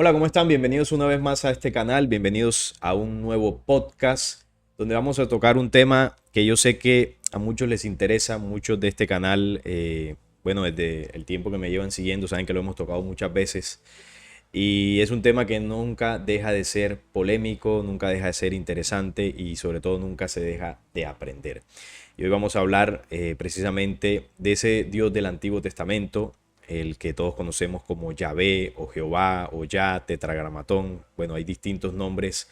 Hola, ¿cómo están? Bienvenidos una vez más a este canal, bienvenidos a un nuevo podcast donde vamos a tocar un tema que yo sé que a muchos les interesa, muchos de este canal, bueno, desde el tiempo que me llevan siguiendo, saben que lo hemos tocado muchas veces y es un tema que nunca deja de ser polémico, nunca deja de ser interesante y sobre todo nunca se deja de aprender. Y hoy vamos a hablar precisamente de ese Dios del Antiguo Testamento, el que todos conocemos como Yahvé o Jehová o Yah, Tetragramatón. Bueno, hay distintos nombres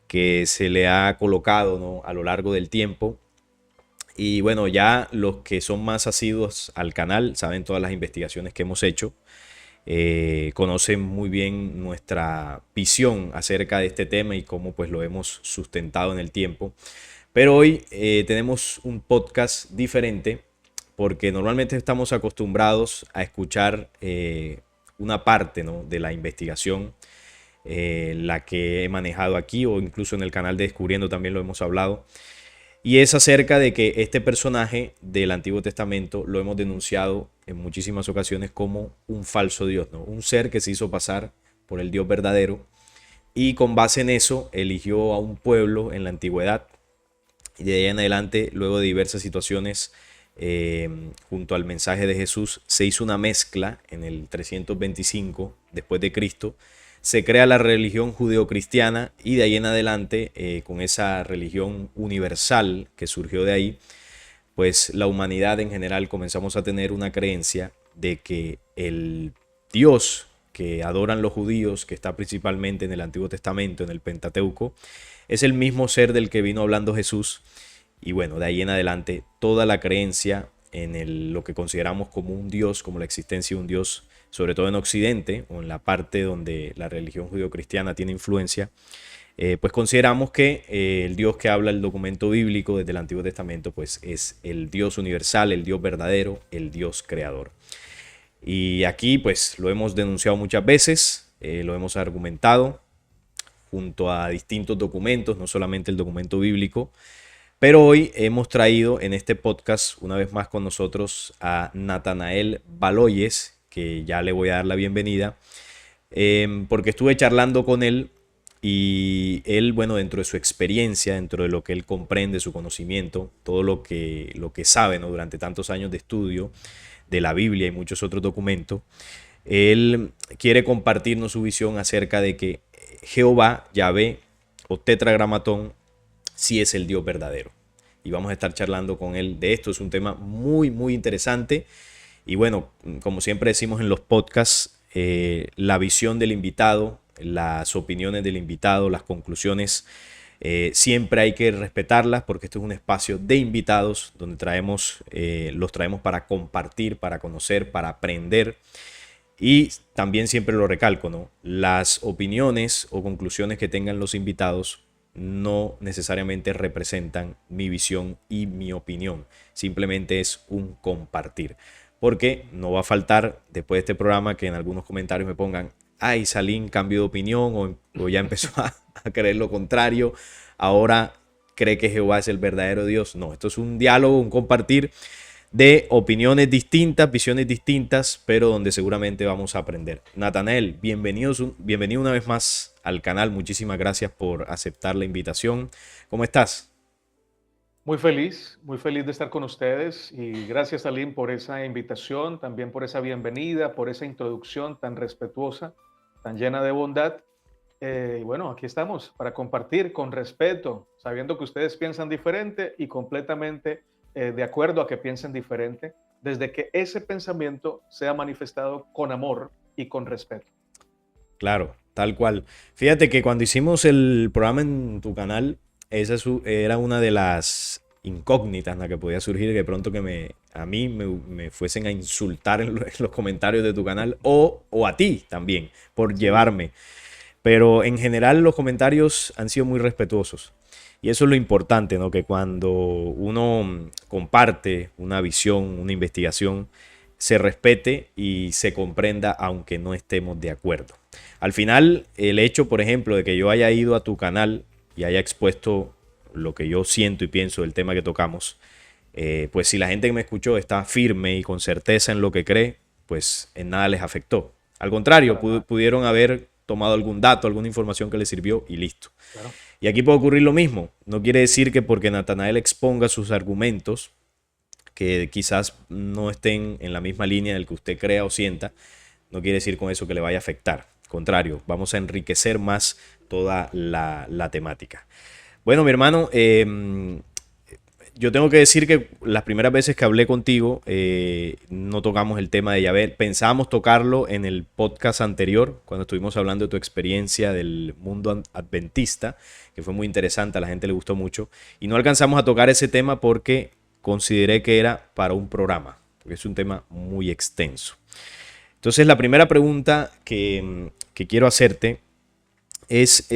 que se le ha colocado, ¿no?, a lo largo del tiempo. Y bueno, ya los que son más asiduos al canal saben todas las investigaciones que hemos hecho, conocen muy bien nuestra visión acerca de este tema y cómo pues lo hemos sustentado en el tiempo. Pero hoy tenemos un podcast diferente porque normalmente estamos acostumbrados a escuchar una parte, ¿no?, de la investigación, la que he manejado aquí o incluso en el canal de Descubriendo también lo hemos hablado. Y es acerca de que este personaje del Antiguo Testamento lo hemos denunciado en muchísimas ocasiones como un falso Dios, ¿no? Un ser que se hizo pasar por el Dios verdadero y con base en eso eligió a un pueblo en la antigüedad y de ahí en adelante, luego de diversas situaciones, junto al mensaje de Jesús, se hizo una mezcla en el 325 después de Cristo. Se crea la religión judeocristiana y de ahí en adelante, con esa religión universal que surgió de ahí, pues la humanidad en general comenzamos a tener una creencia de que el Dios que adoran los judíos, que está principalmente en el Antiguo Testamento, en el Pentateuco, es el mismo ser del que vino hablando Jesús. Y bueno, de ahí en adelante toda la creencia en lo que consideramos como un Dios, como la existencia de un Dios, sobre todo en Occidente o en la parte donde la religión judio-cristiana tiene influencia, pues consideramos que el Dios que habla el documento bíblico desde el Antiguo Testamento pues es el Dios universal, el Dios verdadero, el Dios creador. Y aquí pues lo hemos denunciado muchas veces, lo hemos argumentado junto a distintos documentos, no solamente el documento bíblico, pero hoy hemos traído en este podcast una vez más con nosotros a Natanael Baloyes, que ya le voy a dar la bienvenida, porque estuve charlando con él y él, bueno, dentro de su experiencia, dentro de lo que él comprende, su conocimiento, todo lo que sabe, ¿no?, durante tantos años de estudio de la Biblia y muchos otros documentos, él quiere compartirnos su visión acerca de que Jehová, Yahvé o Tetragramatón, sí es el Dios verdadero. Y vamos a estar charlando con él de esto. Es un tema muy, muy interesante. Y bueno, como siempre decimos en los podcasts, la visión del invitado, las opiniones del invitado, las conclusiones, siempre hay que respetarlas porque esto es un espacio de invitados donde los traemos para compartir, para conocer, para aprender. Y también siempre lo recalco, ¿no? Las opiniones o conclusiones que tengan los invitados no necesariamente representan mi visión y mi opinión. Simplemente es un compartir. Porque no va a faltar después de este programa que en algunos comentarios me pongan, ay, Salim cambió de opinión o ya empezó a creer lo contrario. Ahora cree que Jehová es el verdadero Dios. No, esto es un diálogo, un compartir de opiniones distintas, visiones distintas, pero donde seguramente vamos a aprender. Natanael, bienvenido una vez más al canal. Muchísimas gracias por aceptar la invitación. ¿Cómo estás? Muy feliz de estar con ustedes y gracias, Aline, por esa invitación, también por esa bienvenida, por esa introducción tan respetuosa, tan llena de bondad. Y bueno, aquí estamos para compartir con respeto, sabiendo que ustedes piensan diferente y completamente de acuerdo a que piensen diferente, desde que ese pensamiento sea manifestado con amor y con respeto. Claro, tal cual. Fíjate que cuando hicimos el programa en tu canal, era una de las incógnitas en la que podía surgir de pronto que a mí me fuesen a insultar en los comentarios de tu canal o a ti también por Sí, llevarme. Pero en general los comentarios han sido muy respetuosos. Y eso es lo importante, ¿no? Que cuando uno comparte una visión, una investigación, se respete y se comprenda aunque no estemos de acuerdo. Al final, el hecho, por ejemplo, de que yo haya ido a tu canal y haya expuesto lo que yo siento y pienso del tema que tocamos, pues si la gente que me escuchó está firme y con certeza en lo que cree, pues en nada les afectó. Al contrario, para nada. pudieron haber tomado algún dato, alguna información que le sirvió y listo. Claro. Y aquí puede ocurrir lo mismo. No quiere decir que porque Natanael exponga sus argumentos, que quizás no estén en la misma línea del que usted crea o sienta, no quiere decir con eso que le vaya a afectar. Al contrario, vamos a enriquecer más toda la temática. Bueno, mi hermano, yo tengo que decir que las primeras veces que hablé contigo no tocamos el tema de Yahvé. Pensábamos tocarlo en el podcast anterior, cuando estuvimos hablando de tu experiencia del mundo adventista, que fue muy interesante, a la gente le gustó mucho. Y no alcanzamos a tocar ese tema porque consideré que era para un programa, porque es un tema muy extenso. Entonces, la primera pregunta que quiero hacerte es,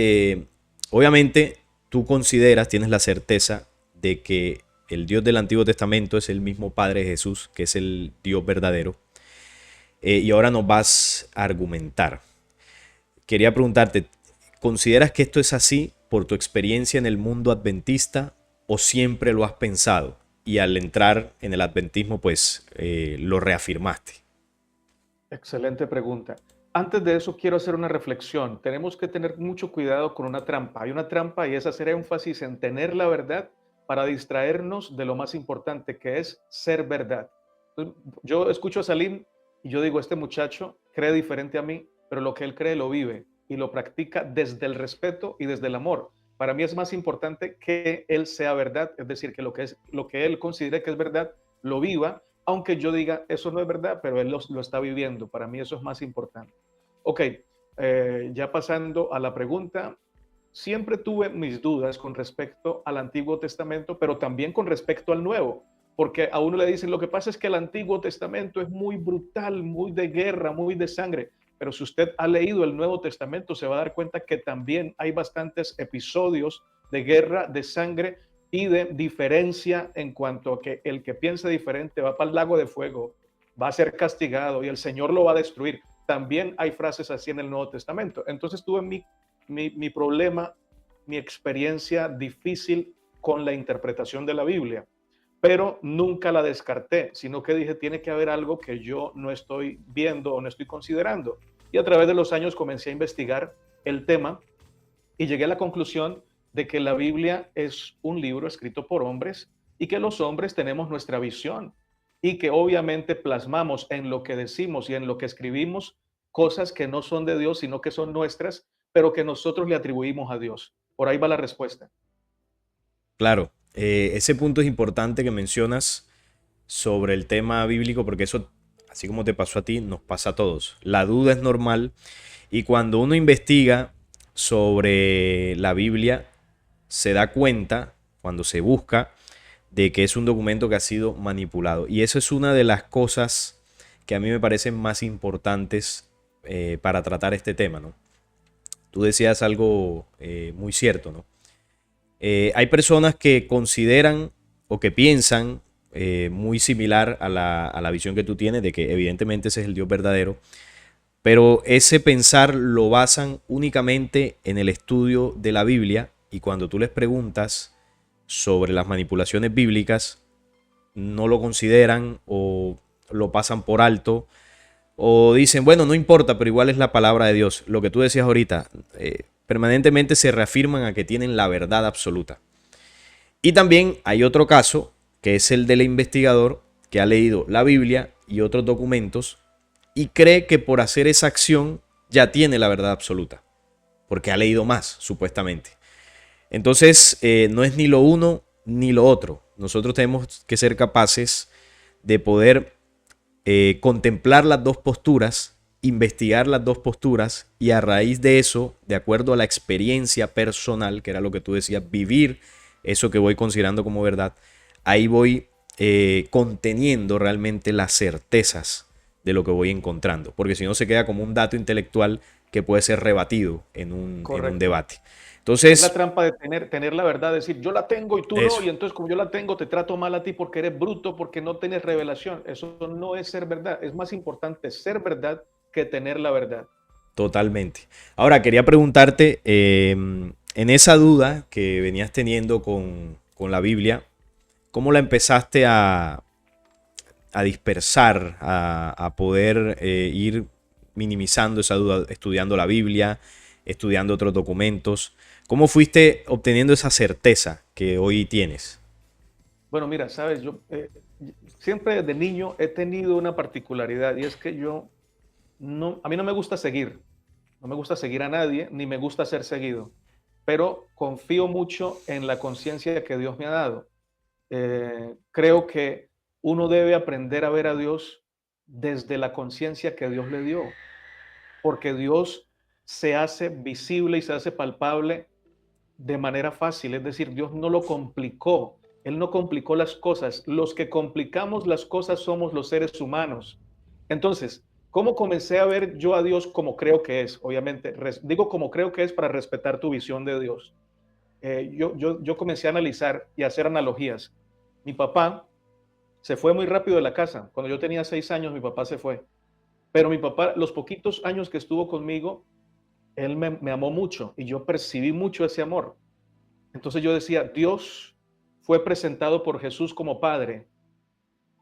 obviamente, tú consideras, tienes la certeza de que el Dios del Antiguo Testamento es el mismo Padre de Jesús, que es el Dios verdadero. Y ahora nos vas a argumentar. Quería preguntarte, ¿consideras que esto es así por tu experiencia en el mundo adventista o siempre lo has pensado? Y al entrar en el adventismo, pues lo reafirmaste. Excelente pregunta. Antes de eso, quiero hacer una reflexión. Tenemos que tener mucho cuidado con una trampa. Hay una trampa y es hacer énfasis en tener la verdad para distraernos de lo más importante, que es ser verdad. Entonces, yo escucho a Salim y yo digo, este muchacho cree diferente a mí, pero lo que él cree lo vive y lo practica desde el respeto y desde el amor. Para mí es más importante que él sea verdad, es decir, que lo que él considere que es verdad, lo viva, aunque yo diga, eso no es verdad, pero él lo está viviendo. Para mí eso es más importante. Ok, ya pasando a la pregunta, siempre tuve mis dudas con respecto al Antiguo Testamento, pero también con respecto al Nuevo, porque a uno le dicen, lo que pasa es que el Antiguo Testamento es muy brutal, muy de guerra, muy de sangre, pero si usted ha leído el Nuevo Testamento, se va a dar cuenta que también hay bastantes episodios de guerra, de sangre y de diferencia en cuanto a que el que piensa diferente va para el lago de fuego, va a ser castigado y el Señor lo va a destruir. También hay frases así en el Nuevo Testamento. Entonces tuve mi problema, mi experiencia difícil con la interpretación de la Biblia, pero nunca la descarté, sino que dije, tiene que haber algo que yo no estoy viendo o no estoy considerando. Y a través de los años comencé a investigar el tema y llegué a la conclusión de que la Biblia es un libro escrito por hombres y que los hombres tenemos nuestra visión y que obviamente plasmamos en lo que decimos y en lo que escribimos cosas que no son de Dios, sino que son nuestras, pero que nosotros le atribuimos a Dios. Por ahí va la respuesta. Claro, ese punto es importante que mencionas sobre el tema bíblico, porque eso, así como te pasó a ti, nos pasa a todos. La duda es normal y cuando uno investiga sobre la Biblia, se da cuenta, cuando se busca, de que es un documento que ha sido manipulado. Y eso es una de las cosas que a mí me parecen más importantes para tratar este tema, ¿no? Tú decías algo muy cierto, ¿no? Hay personas que consideran o que piensan muy similar a la visión que tú tienes de que evidentemente ese es el Dios verdadero, pero ese pensar lo basan únicamente en el estudio de la Biblia y cuando tú les preguntas sobre las manipulaciones bíblicas, no lo consideran o lo pasan por alto o dicen, bueno, no importa, pero igual es la palabra de Dios. Lo que tú decías ahorita, permanentemente se reafirman a que tienen la verdad absoluta. Y también hay otro caso, que es el del investigador que ha leído la Biblia y otros documentos y cree que por hacer esa acción ya tiene la verdad absoluta, porque ha leído más, supuestamente. Entonces, no es ni lo uno ni lo otro. Nosotros tenemos que ser capaces de poder contemplar las dos posturas, investigar las dos posturas y a raíz de eso, de acuerdo a la experiencia personal, que era lo que tú decías, vivir eso que voy considerando como verdad, ahí voy conteniendo realmente las certezas de lo que voy encontrando, porque si no se queda como un dato intelectual que puede ser rebatido en un debate. Es la Entonces, trampa de tener la verdad, decir, yo la tengo y tú no, eso, y entonces como yo la tengo, te trato mal a ti porque eres bruto, porque no tienes revelación. Eso no es ser verdad. Es más importante ser verdad que tener la verdad. totalmente. Ahora, quería preguntarte, en esa duda que venías teniendo con la Biblia, ¿cómo la empezaste a dispersar, a poder ir minimizando esa duda, estudiando la Biblia, estudiando otros documentos? ¿Cómo fuiste obteniendo esa certeza que hoy tienes? Bueno, mira, sabes, yo siempre desde niño he tenido una particularidad y es que yo no, a mí no me gusta seguir, no me gusta seguir a nadie, ni me gusta ser seguido, pero confío mucho en la conciencia que Dios me ha dado. Creo que uno debe aprender a ver a Dios desde la conciencia que Dios le dio, porque Dios se hace visible y se hace palpable de manera fácil, es decir, Dios no lo complicó, Él no complicó las cosas, los que complicamos las cosas somos los seres humanos. Entonces, ¿cómo comencé a ver yo a Dios como creo que es? Obviamente, digo como creo que es para respetar tu visión de Dios. Yo comencé a analizar y a hacer analogías. Mi papá se fue muy rápido de la casa. Cuando yo tenía 6 años, mi papá se fue. Pero mi papá, los poquitos años que estuvo conmigo, él me amó mucho y yo percibí mucho ese amor. Entonces yo decía, Dios fue presentado por Jesús como Padre.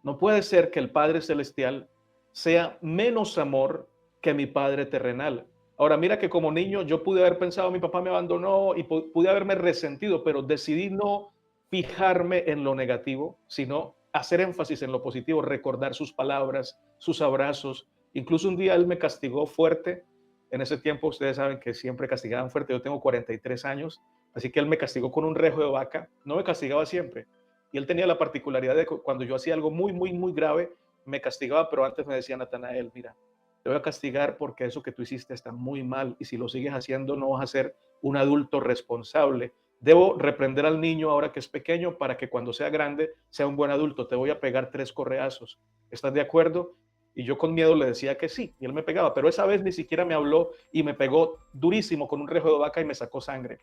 No puede ser que el Padre Celestial sea menos amor que mi Padre terrenal. Ahora mira que como niño yo pude haber pensado, mi papá me abandonó y pude haberme resentido, pero decidí no fijarme en lo negativo, sino hacer énfasis en lo positivo, recordar sus palabras, sus abrazos. Incluso un día él me castigó fuerte. En ese tiempo ustedes saben que siempre castigaban fuerte. Yo tengo 43 años, así que él me castigó con un rejo de vaca. No me castigaba siempre. Y él tenía la particularidad de que cuando yo hacía algo muy, muy, muy grave, me castigaba, pero antes me decía Natanael, mira, te voy a castigar porque eso que tú hiciste está muy mal y si lo sigues haciendo no vas a ser un adulto responsable. Debo reprender al niño ahora que es pequeño para que cuando sea grande sea un buen adulto. Te voy a pegar 3 correazos. ¿Estás de acuerdo? Y yo con miedo le decía que sí, y él me pegaba, pero esa vez ni siquiera me habló y me pegó durísimo con un rejo de vaca y me sacó sangre.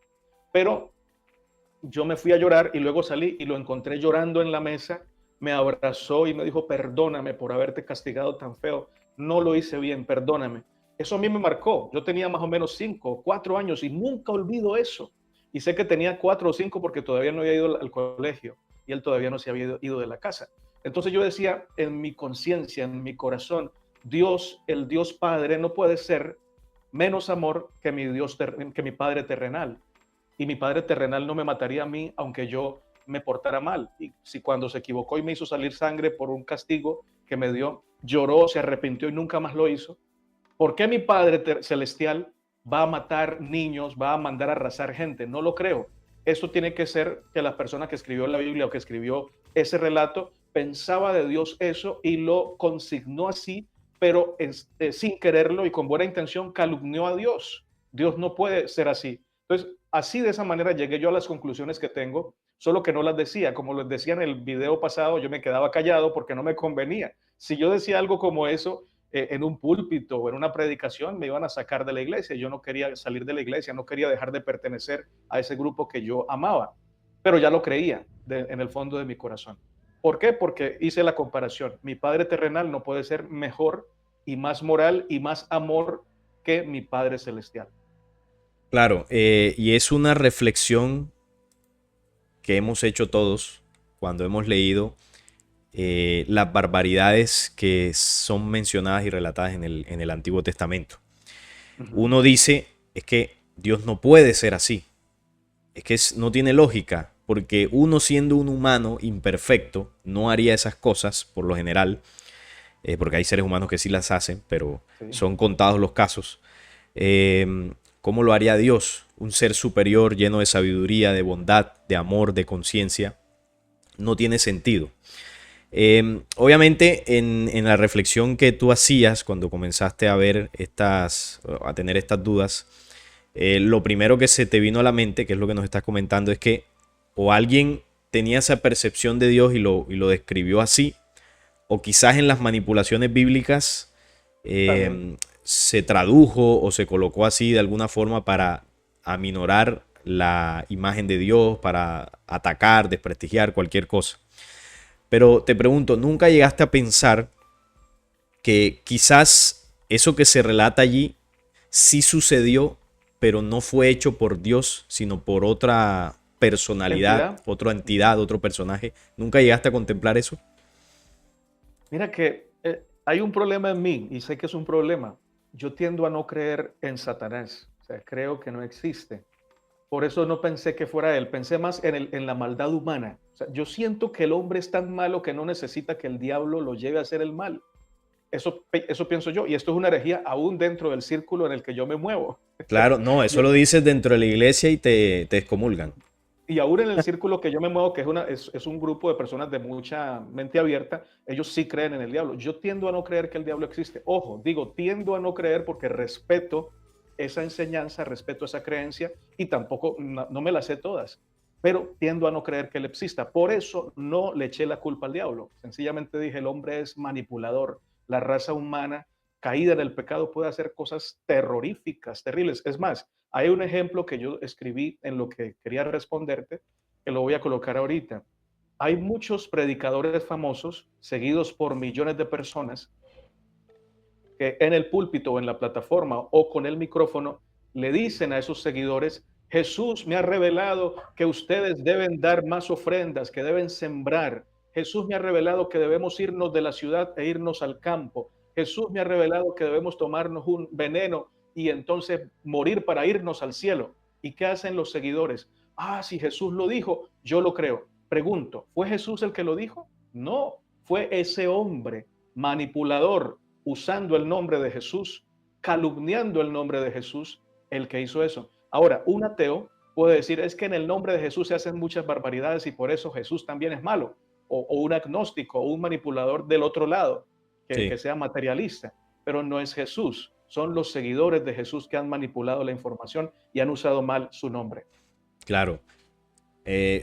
Pero yo me fui a llorar y luego salí y lo encontré llorando en la mesa, me abrazó y me dijo, perdóname por haberte castigado tan feo, no lo hice bien, perdóname. Eso a mí me marcó, yo tenía más o menos 5 o 4 años y nunca olvido eso. Y sé que tenía 4 o 5 porque todavía no había ido al colegio y él todavía no se había ido de la casa. Entonces yo decía, en mi conciencia, en mi corazón, Dios, el Dios Padre, no puede ser menos amor que mi Dios, que mi Padre terrenal. Y mi Padre terrenal no me mataría a mí aunque yo me portara mal. Y si cuando se equivocó y me hizo salir sangre por un castigo que me dio, lloró, se arrepintió y nunca más lo hizo, ¿por qué mi Padre celestial va a matar niños, va a mandar a arrasar gente? No lo creo. Esto tiene que ser que la persona que escribió la Biblia o que escribió ese relato pensaba de Dios eso y lo consignó así, pero sin quererlo y con buena intención calumnió a Dios. Dios no puede ser así. Entonces, así de esa manera llegué yo a las conclusiones que tengo, solo que no las decía. Como les decía en el video pasado, yo me quedaba callado porque no me convenía. Si yo decía algo como eso en un púlpito o en una predicación, me iban a sacar de la iglesia. Yo no quería salir de la iglesia, no quería dejar de pertenecer a ese grupo que yo amaba, pero ya lo creía en el fondo de mi corazón. ¿Por qué? Porque hice la comparación. Mi Padre terrenal no puede ser mejor y más moral y más amor que mi Padre celestial. Claro, y es una reflexión que hemos hecho todos cuando hemos leído las barbaridades que son mencionadas y relatadas en el Antiguo Testamento. Uno dice, es que Dios no puede ser así, es que no tiene lógica, porque uno siendo un humano imperfecto no haría esas cosas por lo general, porque hay seres humanos que sí las hacen, pero Sí. son contados los casos. ¿Cómo lo haría Dios? Un ser superior lleno de sabiduría, de bondad, de amor, de conciencia. No tiene sentido. Obviamente en la reflexión que tú hacías cuando comenzaste a ver a tener estas dudas, lo primero que se te vino a la mente, que es lo que nos estás comentando, es que o alguien tenía esa percepción de Dios y lo describió así, o quizás en las manipulaciones bíblicas se tradujo o se colocó así de alguna forma para aminorar la imagen de Dios, para atacar, desprestigiar cualquier cosa. Pero te pregunto, ¿nunca llegaste a pensar que quizás eso que se relata allí sí sucedió, pero no fue hecho por Dios, sino por otra personalidad, ¿Entidad? otra entidad, otro personaje? ¿Nunca llegaste a contemplar eso? Mira que hay un problema en mí y sé que es un problema. yo tiendo a no creer en Satanás. O sea, creo que no existe. Por eso no pensé que fuera él, pensé más en la maldad humana. O sea, yo siento que el hombre es tan malo que no necesita que el diablo lo lleve a hacer el mal. Eso pienso yo, y esto es una herejía aún dentro del círculo en el que yo me muevo. Claro, no, eso y, lo dices dentro de la iglesia y te excomulgan. y aún en el círculo que yo me muevo, que es un grupo de personas de mucha mente abierta, ellos sí creen en el diablo. Yo tiendo a no creer que el diablo existe. Ojo, digo, tiendo a no creer porque respeto esa enseñanza, respeto esa creencia y tampoco, no me las sé todas, pero tiendo a no creer que él exista. Por eso no le eché la culpa al diablo. Sencillamente dije, el hombre es manipulador, la raza humana caída en el pecado puede hacer cosas terroríficas, terribles. Es más, hay un ejemplo que yo escribí en lo que quería responderte, que lo voy a colocar ahorita. Hay muchos predicadores famosos, seguidos por millones de personas, que en el púlpito o en la plataforma o con el micrófono le dicen a esos seguidores, Jesús me ha revelado que ustedes deben dar más ofrendas, que deben sembrar. Jesús me ha revelado que debemos irnos de la ciudad e irnos al campo. Jesús me ha revelado que debemos tomarnos un veneno y entonces morir para irnos al cielo. ¿Y qué hacen los seguidores? Ah, si Jesús lo dijo, yo lo creo. Pregunto, ¿fue Jesús el que lo dijo? No, fue ese hombre manipulador, usando el nombre de Jesús, calumniando el nombre de Jesús, el que hizo eso. Ahora, un ateo puede decir, es que en el nombre de Jesús se hacen muchas barbaridades y por eso Jesús también es malo. O un agnóstico o un manipulador del otro lado, que Sí, sea materialista. Pero no es Jesús, son los seguidores de Jesús que han manipulado la información y han usado mal su nombre. claro.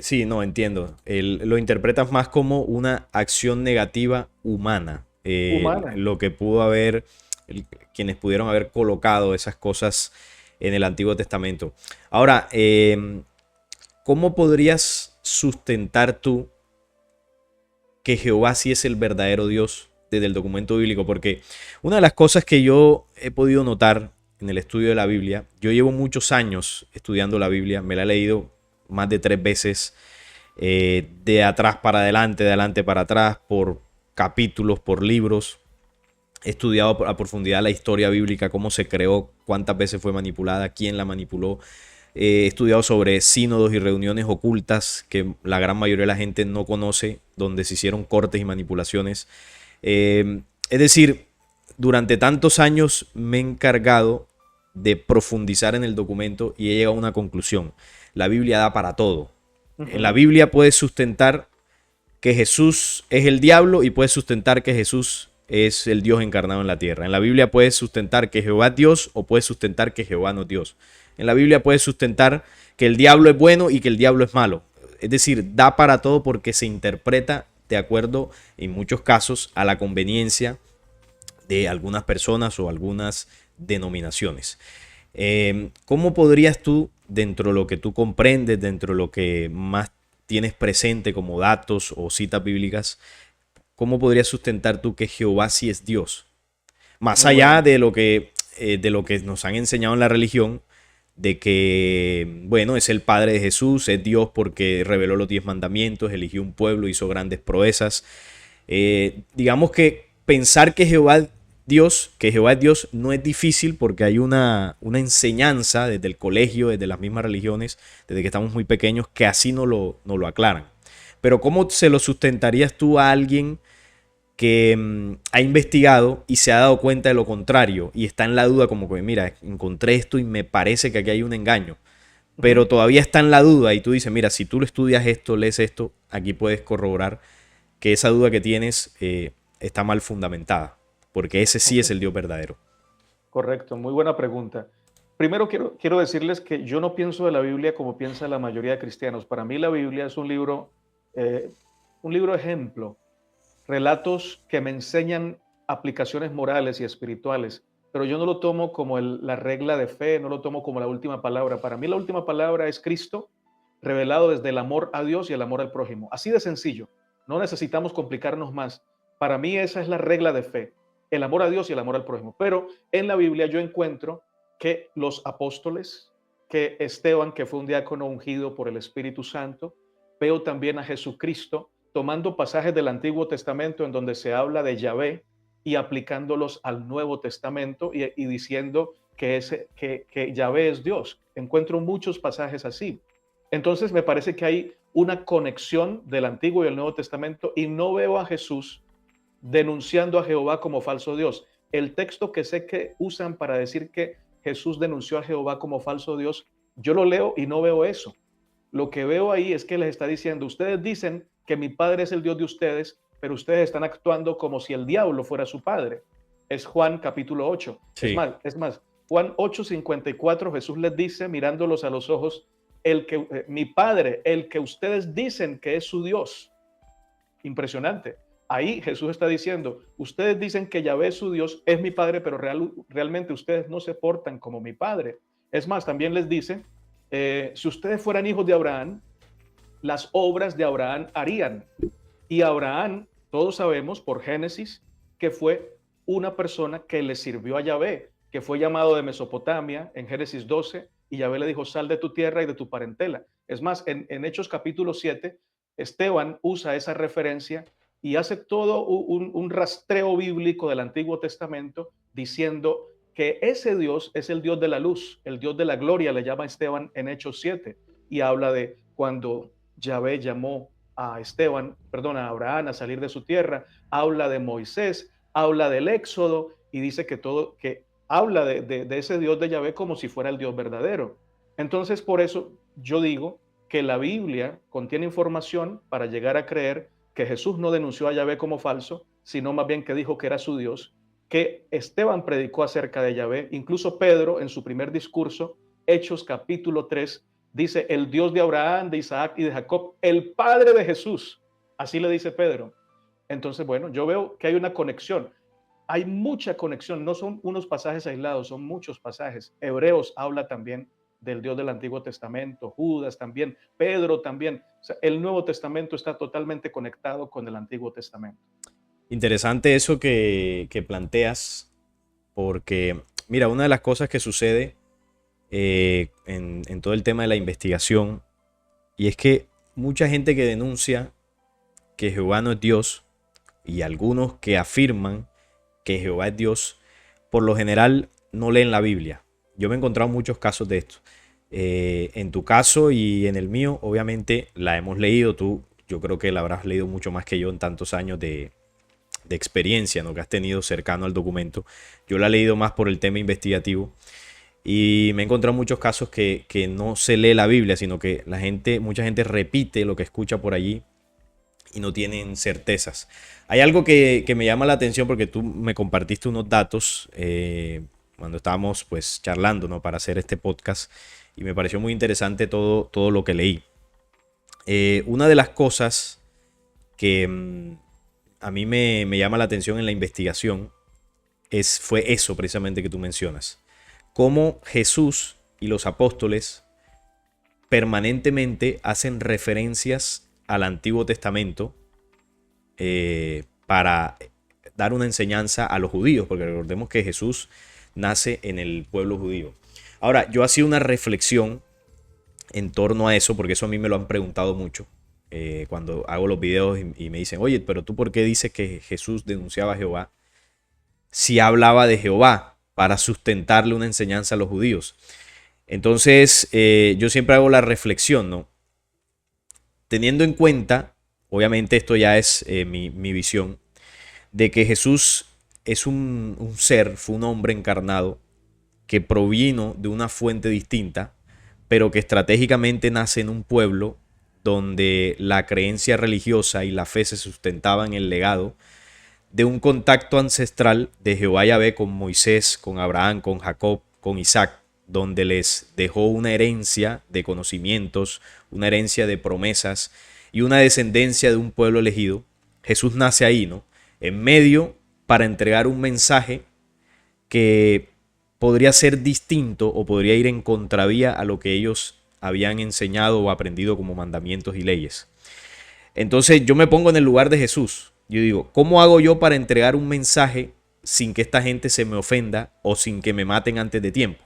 Sí, no, entiendo. Lo interpretas más como una acción negativa humana. Humana. Lo que pudo haber, quienes pudieron haber colocado esas cosas en el Antiguo Testamento. Ahora, ¿cómo podrías sustentar tú que Jehová sí es el verdadero Dios desde el documento bíblico? Porque una de las cosas que yo he podido notar en el estudio de la Biblia, yo llevo muchos años estudiando la Biblia, me la he leído más de 3 veces, de atrás para adelante, de adelante para atrás, por capítulos, por libros. He estudiado a profundidad la historia bíblica, cómo se creó, cuántas veces fue manipulada, quién la manipuló. He estudiado sobre sínodos y reuniones ocultas que la gran mayoría de la gente no conoce, donde se hicieron cortes y manipulaciones. Es decir, durante tantos años me he encargado de profundizar en el documento y he llegado a una conclusión. La Biblia da para todo. Uh En la -huh. Biblia puedes sustentar que Jesús es el diablo y puedes sustentar que Jesús es el Dios encarnado en la tierra. En la Biblia puedes sustentar que Jehová es Dios o puedes sustentar que Jehová no es Dios. En la Biblia puedes sustentar que el diablo es bueno y que el diablo es malo. Es decir, da para todo porque se interpreta de acuerdo, en muchos casos, a la conveniencia de algunas personas o algunas denominaciones. ¿Cómo podrías tú, dentro de lo que tú comprendes, dentro de lo que más tienes presente como datos o citas bíblicas, cómo podrías sustentar tú que Jehová sí es Dios? Más Muy allá buena. de lo que nos han enseñado en la religión, de que, bueno, es el Padre de Jesús, es Dios porque reveló los 10 mandamientos, eligió un pueblo, hizo grandes proezas. Digamos que pensar que Jehová es Dios no es difícil porque hay una enseñanza desde el colegio, desde las mismas religiones, desde que estamos muy pequeños, que así no lo aclaran. Pero ¿cómo se lo sustentarías tú a alguien que ha investigado y se ha dado cuenta de lo contrario y está en la duda como que, mira, encontré esto y me parece que aquí hay un engaño, Uh -huh. pero todavía está en la duda y tú dices, mira, si tú lo estudias esto, lees esto, aquí puedes corroborar que esa duda que tienes está mal fundamentada, porque ese sí es Ok. el Dios verdadero. Correcto, muy buena pregunta. Primero quiero decirles que yo no pienso de la Biblia como piensa la mayoría de cristianos. Para mí la Biblia es un libro ejemplo, relatos que me enseñan aplicaciones morales y espirituales, pero yo no lo tomo como la regla de fe, no lo tomo como la última palabra. Para mí la última palabra es Cristo revelado desde el amor a Dios y el amor al prójimo. Así de sencillo, no necesitamos complicarnos más. Para mí esa es la regla de fe, el amor a Dios y el amor al prójimo. Pero en la Biblia yo encuentro que los apóstoles, que Esteban, que fue un diácono ungido por el Espíritu Santo, veo también a Jesucristo tomando pasajes del Antiguo Testamento en donde se habla de Yahvé y aplicándolos al Nuevo Testamento y diciendo que Yahvé es Dios. Encuentro muchos pasajes así. Entonces me parece que hay una conexión del Antiguo y el Nuevo Testamento y no veo a Jesús denunciando a Jehová como falso Dios. El texto que sé que usan para decir que Jesús denunció a Jehová como falso Dios, yo lo leo y no veo eso. Lo que veo ahí es que les está diciendo, ustedes dicen que mi padre es el Dios de ustedes, pero ustedes están actuando como si el diablo fuera su padre. Es Juan capítulo 8. Sí. Es más, Juan 8:54, Jesús les dice, mirándolos a los ojos, mi padre, el que ustedes dicen que es su Dios. Impresionante. Ahí Jesús está diciendo, ustedes dicen que Yahvé es su Dios, es mi padre, pero realmente ustedes no se portan como mi padre. Es más, también les dice, si ustedes fueran hijos de Abraham, las obras de Abraham harían. Y Abraham, todos sabemos por Génesis, que fue una persona que le sirvió a Yahvé, que fue llamado de Mesopotamia en Génesis 12, y Yahvé le dijo, sal de tu tierra y de tu parentela. Es más, en Hechos capítulo 7, Esteban usa esa referencia y hace todo un rastreo bíblico del Antiguo Testamento diciendo que ese Dios es el Dios de la luz, el Dios de la gloria, le llama Esteban en Hechos 7, y habla de cuando Yahvé llamó a a Abraham a salir de su tierra, habla de Moisés, habla del Éxodo y dice que habla de ese Dios de Yahvé como si fuera el Dios verdadero. Entonces, por eso yo digo que la Biblia contiene información para llegar a creer que Jesús no denunció a Yahvé como falso, sino más bien que dijo que era su Dios, que Esteban predicó acerca de Yahvé, incluso Pedro en su primer discurso, Hechos capítulo 3, dice el Dios de Abraham, de Isaac y de Jacob, el Padre de Jesús. Así le dice Pedro. Entonces, bueno, yo veo que hay una conexión. Hay mucha conexión, no son unos pasajes aislados, son muchos pasajes. Hebreos habla también del Dios del Antiguo Testamento, Judas también, Pedro también. O sea, el Nuevo Testamento está totalmente conectado con el Antiguo Testamento. Interesante eso que planteas, porque mira, una de las cosas que sucede en todo el tema de la investigación, y es que mucha gente que denuncia que Jehová no es Dios, y algunos que afirman que Jehová es Dios, por lo general no leen la Biblia. Yo me he encontrado muchos casos de esto. En tu caso y en el mío, obviamente la hemos leído. Tú, yo creo que la habrás leído mucho más que yo en tantos años de experiencia, ¿no?, que has tenido cercano al documento. Yo la he leído más por el tema investigativo. Y me he encontrado muchos casos que no se lee la Biblia, sino que mucha gente repite lo que escucha por allí y no tienen certezas. Hay algo que me llama la atención porque tú me compartiste unos datos cuando estábamos pues charlando, ¿no?, para hacer este podcast, y me pareció muy interesante todo lo que leí. Una de las cosas que a mí me llama la atención en la investigación fue eso precisamente que tú mencionas. Cómo Jesús y los apóstoles permanentemente hacen referencias al Antiguo Testamento para dar una enseñanza a los judíos, porque recordemos que Jesús nace en el pueblo judío. Ahora, yo hacía una reflexión en torno a eso, porque eso a mí me lo han preguntado mucho cuando hago los videos y me dicen, oye, pero tú ¿por qué dices que Jesús denunciaba a Jehová si hablaba de Jehová para sustentarle una enseñanza a los judíos? Entonces, yo siempre hago la reflexión, ¿no? Teniendo en cuenta, obviamente esto ya es mi visión, de que Jesús es un ser, fue un hombre encarnado que provino de una fuente distinta, pero que estratégicamente nace en un pueblo donde la creencia religiosa y la fe se sustentaban en el legado de un contacto ancestral de Jehová Yahvé con Moisés, con Abraham, con Jacob, con Isaac, donde les dejó una herencia de conocimientos, una herencia de promesas y una descendencia de un pueblo elegido. Jesús nace ahí, ¿no?, en medio, para entregar un mensaje que podría ser distinto o podría ir en contravía a lo que ellos habían enseñado o aprendido como mandamientos y leyes. Entonces yo me pongo en el lugar de Jesús. Yo digo, ¿cómo hago yo para entregar un mensaje sin que esta gente se me ofenda o sin que me maten antes de tiempo?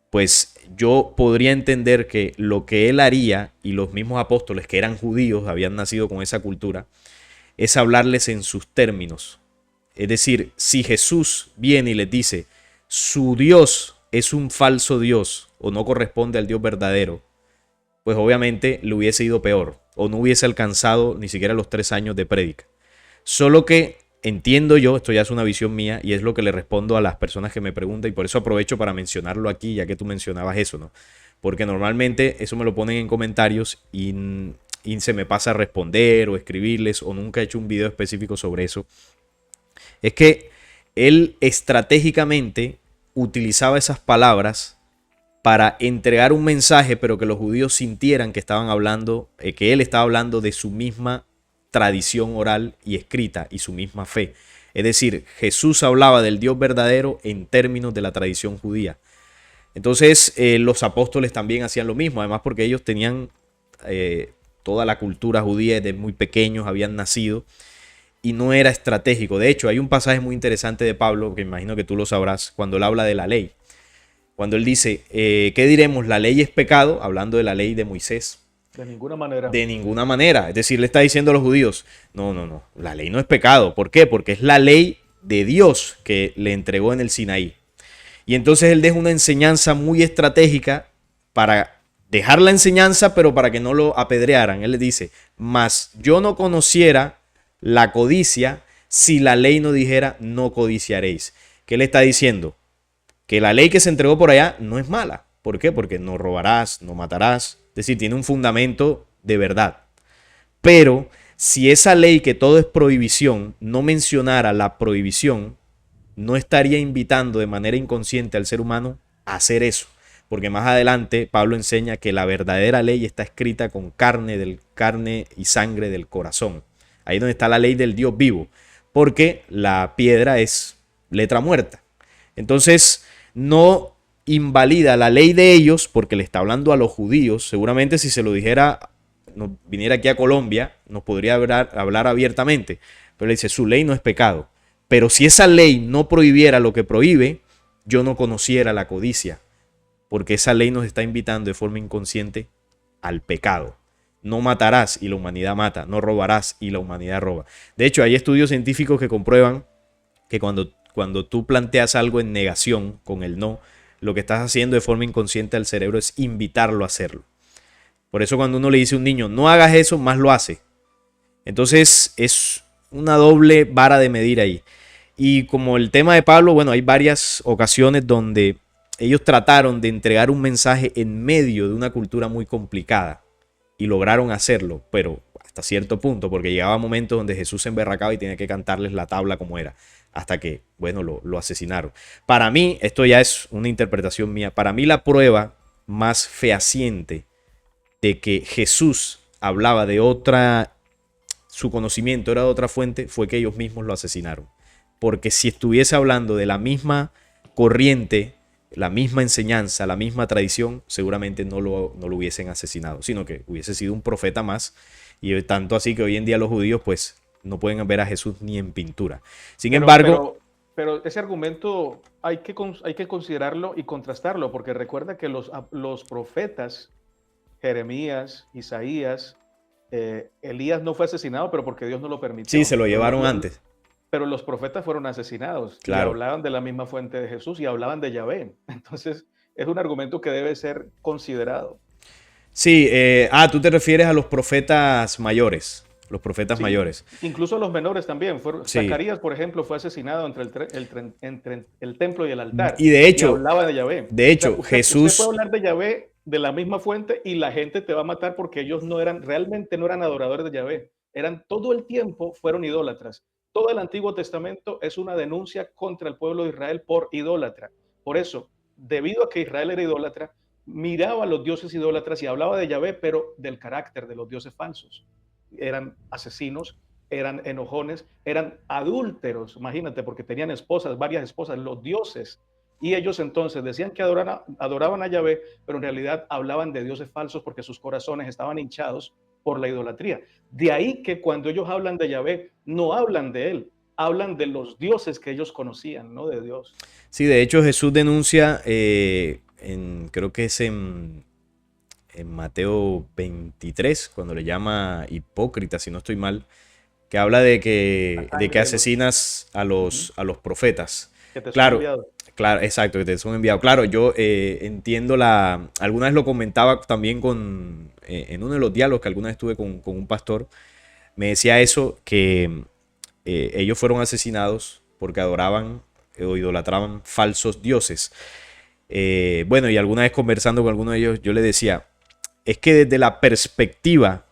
Pues yo podría entender que lo que él haría, y los mismos apóstoles que eran judíos, habían nacido con esa cultura, es hablarles en sus términos, Es decir, si Jesús viene y les dice, su Dios es un falso Dios o no corresponde al Dios verdadero, pues obviamente le hubiese ido peor o no hubiese alcanzado ni siquiera los 3 años de prédica. Solo que entiendo yo, esto ya es una visión mía y es lo que le respondo a las personas que me preguntan y por eso aprovecho para mencionarlo aquí, ya que tú mencionabas eso, ¿no? Porque normalmente eso me lo ponen en comentarios y se me pasa a responder o escribirles o nunca he hecho un video específico sobre eso. Es que él estratégicamente utilizaba esas palabras para entregar un mensaje, pero que los judíos sintieran que estaban hablando, que él estaba hablando de su misma tradición oral y escrita y su misma fe. Es decir, Jesús hablaba del Dios verdadero en términos de la tradición judía. Entonces, los apóstoles también hacían lo mismo, además porque ellos tenían toda la cultura judía desde muy pequeños, habían nacido y no era estratégico. De hecho, hay un pasaje muy interesante de Pablo, que imagino que tú lo sabrás, cuando él habla de la ley. Cuando él dice, ¿qué diremos? ¿La ley es pecado? Hablando de la ley de Moisés. De ninguna manera. De ninguna manera. Es decir, le está diciendo a los judíos, no, la ley no es pecado. ¿Por qué? Porque es la ley de Dios que le entregó en el Sinaí. Y entonces él deja una enseñanza muy estratégica para dejar la enseñanza, pero para que no lo apedrearan. Él le dice, mas yo no conociera la codicia si la ley no dijera, no codiciaréis. ¿Qué le está diciendo? Que la ley que se entregó por allá no es mala. ¿Por qué? Porque no robarás, no matarás. Es decir, tiene un fundamento de verdad. Pero si esa ley que todo es prohibición no mencionara la prohibición, no estaría invitando de manera inconsciente al ser humano a hacer eso. Porque más adelante Pablo enseña que la verdadera ley está escrita con carne y sangre del corazón. Ahí donde está la ley del Dios vivo. Porque la piedra es letra muerta. Entonces, no invalida la ley de ellos porque le está hablando a los judíos. Seguramente si se lo dijera, viniera aquí a Colombia, nos podría hablar abiertamente. Pero le dice, su ley no es pecado. Pero si esa ley no prohibiera lo que prohíbe, yo no conociera la codicia. Porque esa ley nos está invitando de forma inconsciente al pecado. No matarás y la humanidad mata. No robarás y la humanidad roba. De hecho, hay estudios científicos que comprueban que cuando tú planteas algo en negación con el no, lo que estás haciendo de forma inconsciente al cerebro es invitarlo a hacerlo. Por eso cuando uno le dice a un niño, no hagas eso, más lo hace. Entonces es una doble vara de medir ahí. Y como el tema de Pablo, bueno, hay varias ocasiones donde ellos trataron de entregar un mensaje en medio de una cultura muy complicada y lograron hacerlo, pero hasta cierto punto, porque llegaba momentos donde Jesús se emberracaba y tenía que cantarles la tabla como era, hasta que, bueno, lo asesinaron. Para mí, esto ya es una interpretación mía, para mí la prueba más fehaciente de que Jesús hablaba de otra, su conocimiento era de otra fuente, fue que ellos mismos lo asesinaron. Porque si estuviese hablando de la misma corriente, la misma enseñanza, la misma tradición, seguramente no lo hubiesen asesinado, sino que hubiese sido un profeta más. Y tanto así que hoy en día los judíos pues no pueden ver a Jesús ni en pintura. Sin embargo... Pero ese argumento hay que considerarlo y contrastarlo, porque recuerda que los profetas, Jeremías, Isaías, Elías no fue asesinado, pero porque Dios no lo permitió. Sí, se lo llevaron antes. Pero los profetas fueron asesinados. Claro. Y hablaban de la misma fuente de Jesús y hablaban de Yahvé. Entonces, es un argumento que debe ser considerado. Sí, tú te refieres a los profetas mayores. Los profetas mayores. Incluso los menores también. Sí. Zacarías, por ejemplo, fue asesinado entre el templo y el altar. Y de hecho, hablaba de Yahvé. De hecho, o sea, Jesús... Usted puede hablar de Yahvé de la misma fuente y la gente te va a matar porque ellos realmente no eran adoradores de Yahvé. Todo el tiempo fueron idólatras. Todo el Antiguo Testamento es una denuncia contra el pueblo de Israel por idólatra. Por eso, debido a que Israel era idólatra, miraba a los dioses idólatras y hablaba de Yahvé, pero del carácter de los dioses falsos. Eran asesinos, eran enojones, eran adúlteros, imagínate, porque tenían esposas, varias esposas, los dioses. Y ellos entonces decían que adoraban a Yahvé, pero en realidad hablaban de dioses falsos porque sus corazones estaban hinchados por la idolatría. De ahí que cuando ellos hablan de Yahvé, no hablan de él, hablan de los dioses que ellos conocían, no de Dios. Sí, de hecho Jesús denuncia, creo que es en Mateo 23, cuando le llama hipócrita, si no estoy mal, que habla La de que sangre de los... asesinas Ujú. a los profetas. Que te son Claro, enviados. claro, exacto, que te son enviados. Claro, yo entiendo alguna vez lo comentaba también en uno de los diálogos que alguna vez tuve con un pastor, me decía eso, que ellos fueron asesinados porque adoraban o idolatraban falsos dioses. Bueno, y alguna vez conversando con alguno de ellos, yo le decía, es que desde la perspectiva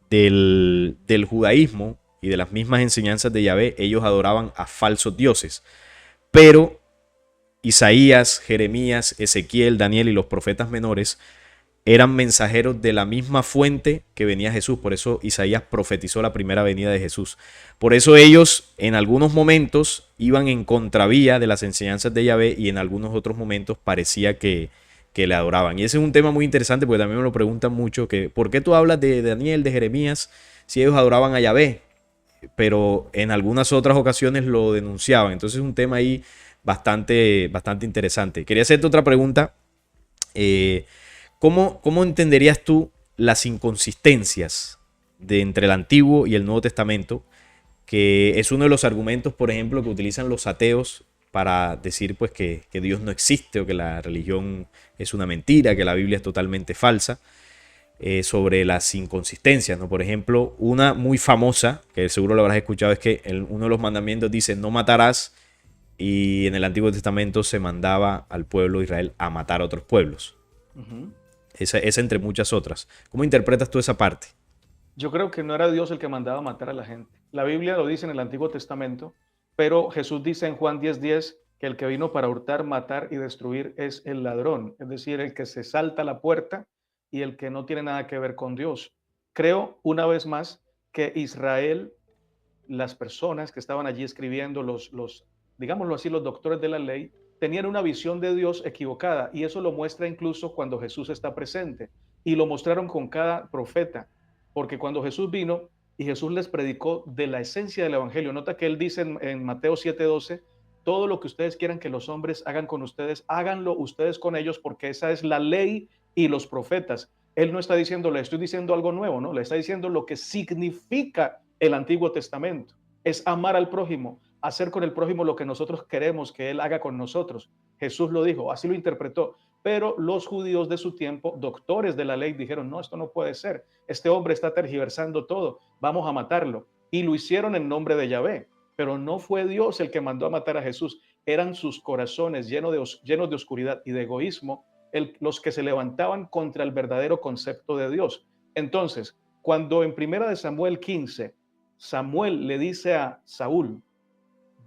del judaísmo y de las mismas enseñanzas de Yahvé, ellos adoraban a falsos dioses. Pero Isaías, Jeremías, Ezequiel, Daniel y los profetas menores eran mensajeros de la misma fuente que venía Jesús. Por eso Isaías profetizó la primera venida de Jesús. Por eso ellos en algunos momentos iban en contravía de las enseñanzas de Yahvé y en algunos otros momentos parecía que le adoraban. Y ese es un tema muy interesante porque también me lo preguntan mucho, que ¿por qué tú hablas de Daniel, de Jeremías, si ellos adoraban a Yahvé? Pero en algunas otras ocasiones lo denunciaban. Entonces es un tema ahí bastante interesante. Quería hacerte otra pregunta. Eh, ¿Cómo entenderías tú las inconsistencias de entre el Antiguo y el Nuevo Testamento? Que es uno de los argumentos, por ejemplo, que utilizan los ateos para decir pues que Dios no existe o que la religión es una mentira, que la Biblia es totalmente falsa, sobre las inconsistencias, ¿no? Por ejemplo, una muy famosa, que seguro lo habrás escuchado, es que uno de los mandamientos dice no matarás y en el Antiguo Testamento se mandaba al pueblo de Israel a matar a otros pueblos. Ujú. Esa entre muchas otras. ¿Cómo interpretas tú esa parte? Yo creo que no era Dios el que mandaba matar a la gente. La Biblia lo dice en el Antiguo Testamento, pero Jesús dice en Juan 10:10 que el que vino para hurtar, matar y destruir es el ladrón, es decir, el que se salta la puerta y el que no tiene nada que ver con Dios. Creo, una vez más, que Israel, las personas que estaban allí escribiendo, digámoslo así, los doctores de la ley, tenían una visión de Dios equivocada y eso lo muestra incluso cuando Jesús está presente y lo mostraron con cada profeta, porque cuando Jesús vino y Jesús les predicó de la esencia del evangelio, nota que él dice en Mateo 7:12, todo lo que ustedes quieran que los hombres hagan con ustedes, háganlo ustedes con ellos, porque esa es la ley y los profetas. Él no está diciendo, le estoy diciendo algo nuevo, no, le está diciendo lo que significa el Antiguo Testamento. Es amar al prójimo, hacer con el prójimo lo que nosotros queremos que él haga con nosotros. Jesús lo dijo, así lo interpretó. Pero los judíos de su tiempo, doctores de la ley, dijeron, no, esto no puede ser. Este hombre está tergiversando todo, vamos a matarlo. Y lo hicieron en nombre de Yahvé. Pero no fue Dios el que mandó a matar a Jesús, eran sus corazones llenos de oscuridad y de egoísmo los que se levantaban contra el verdadero concepto de Dios. Entonces, cuando en primera de Samuel 15, Samuel le dice a Saúl,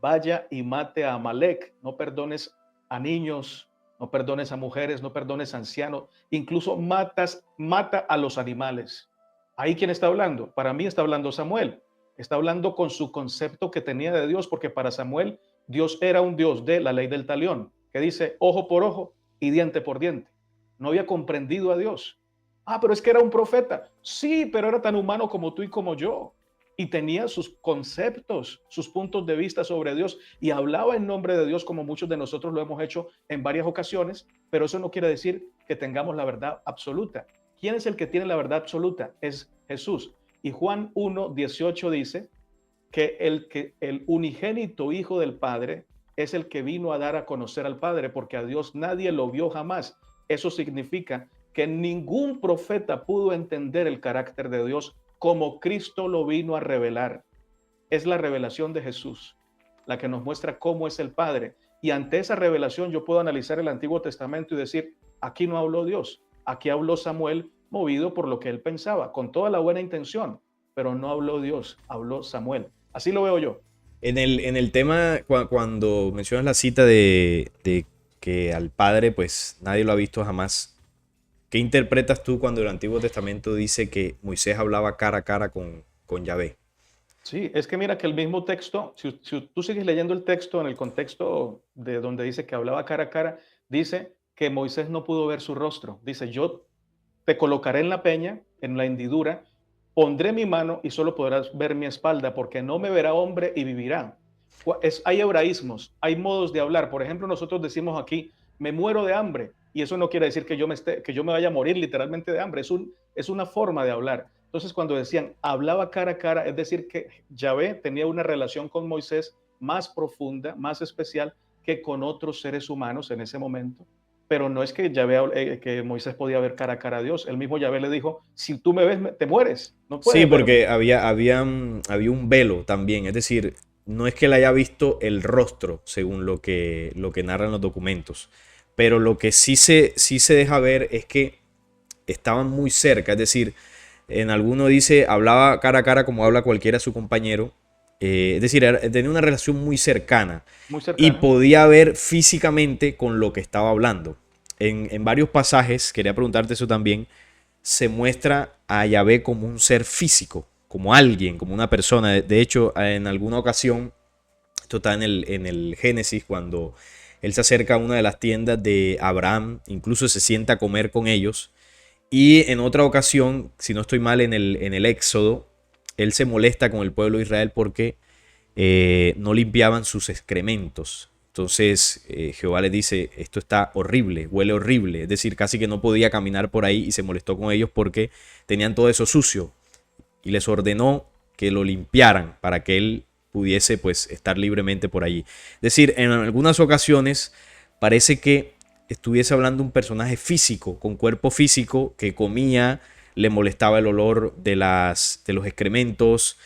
vaya y mate a Amalek, no perdones a niños, no perdones a mujeres, no perdones a ancianos, incluso mata a los animales. Ahí quién está hablando, para mí está hablando Samuel, está hablando con su concepto que tenía de Dios, porque para Samuel Dios era un Dios de la ley del talión, que dice ojo por ojo y diente por diente. No había comprendido a Dios. Ah, pero es que era un profeta. Sí, pero era tan humano como tú y como yo y tenía sus conceptos, sus puntos de vista sobre Dios y hablaba en nombre de Dios como muchos de nosotros lo hemos hecho en varias ocasiones, pero eso no quiere decir que tengamos la verdad absoluta. ¿Quién es el que tiene la verdad absoluta? Es Jesús. Y Juan 1:18 dice que el unigénito Hijo del Padre es el que vino a dar a conocer al Padre, porque a Dios nadie lo vio jamás. Eso significa que ningún profeta pudo entender el carácter de Dios como Cristo lo vino a revelar. Es la revelación de Jesús la que nos muestra cómo es el Padre. Y ante esa revelación yo puedo analizar el Antiguo Testamento y decir, aquí no habló Dios, aquí habló Samuel movido por lo que él pensaba, con toda la buena intención, pero no habló Dios, habló Samuel. Así lo veo yo. En el tema, cuando mencionas la cita de que al Padre pues nadie lo ha visto jamás, ¿qué interpretas tú cuando el Antiguo Testamento dice que Moisés hablaba cara a cara con Yahvé? Sí, es que mira que el mismo texto, si tú sigues leyendo el texto en el contexto de donde dice que hablaba cara a cara, dice que Moisés no pudo ver su rostro. Dice, yo te colocaré en la peña, en la hendidura, pondré mi mano y solo podrás ver mi espalda, porque no me verá hombre y vivirá. Hay hebraísmos, hay modos de hablar. Por ejemplo, nosotros decimos aquí, me muero de hambre, y eso no quiere decir que yo me vaya a morir literalmente de hambre, es una forma de hablar. Entonces, cuando decían hablaba cara a cara, es decir, que Yahvé tenía una relación con Moisés más profunda, más especial que con otros seres humanos en ese momento. Pero no es que que Moisés podía ver cara a cara a Dios. El mismo Yahvé le dijo, si tú me ves, te mueres, no Sí, puedes verme. porque había un velo también, es decir, no es que él haya visto el rostro, según lo que narran los documentos, pero lo que sí se deja ver es que estaban muy cerca, es decir, en alguno dice, hablaba cara a cara como habla cualquiera de su compañero, es decir, tenía una relación muy cercana Muy y cercana. podía ver físicamente con lo que estaba hablando. En varios pasajes, quería preguntarte eso también, se muestra a Yahvé como un ser físico, como alguien, como una persona. De hecho, en alguna ocasión, esto está en el Génesis, cuando él se acerca a una de las tiendas de Abraham, incluso se sienta a comer con ellos. Y en otra ocasión, si no estoy mal, en el Éxodo, él se molesta con el pueblo de Israel porque no limpiaban sus excrementos. Entonces Jehová les dice, esto está horrible, huele horrible. Es decir, casi que no podía caminar por ahí y se molestó con ellos porque tenían todo eso sucio. Y les ordenó que lo limpiaran para que él pudiese pues estar libremente por allí. Es decir, en algunas ocasiones parece que estuviese hablando un personaje físico, con cuerpo físico, que comía, le molestaba el olor de los excrementos,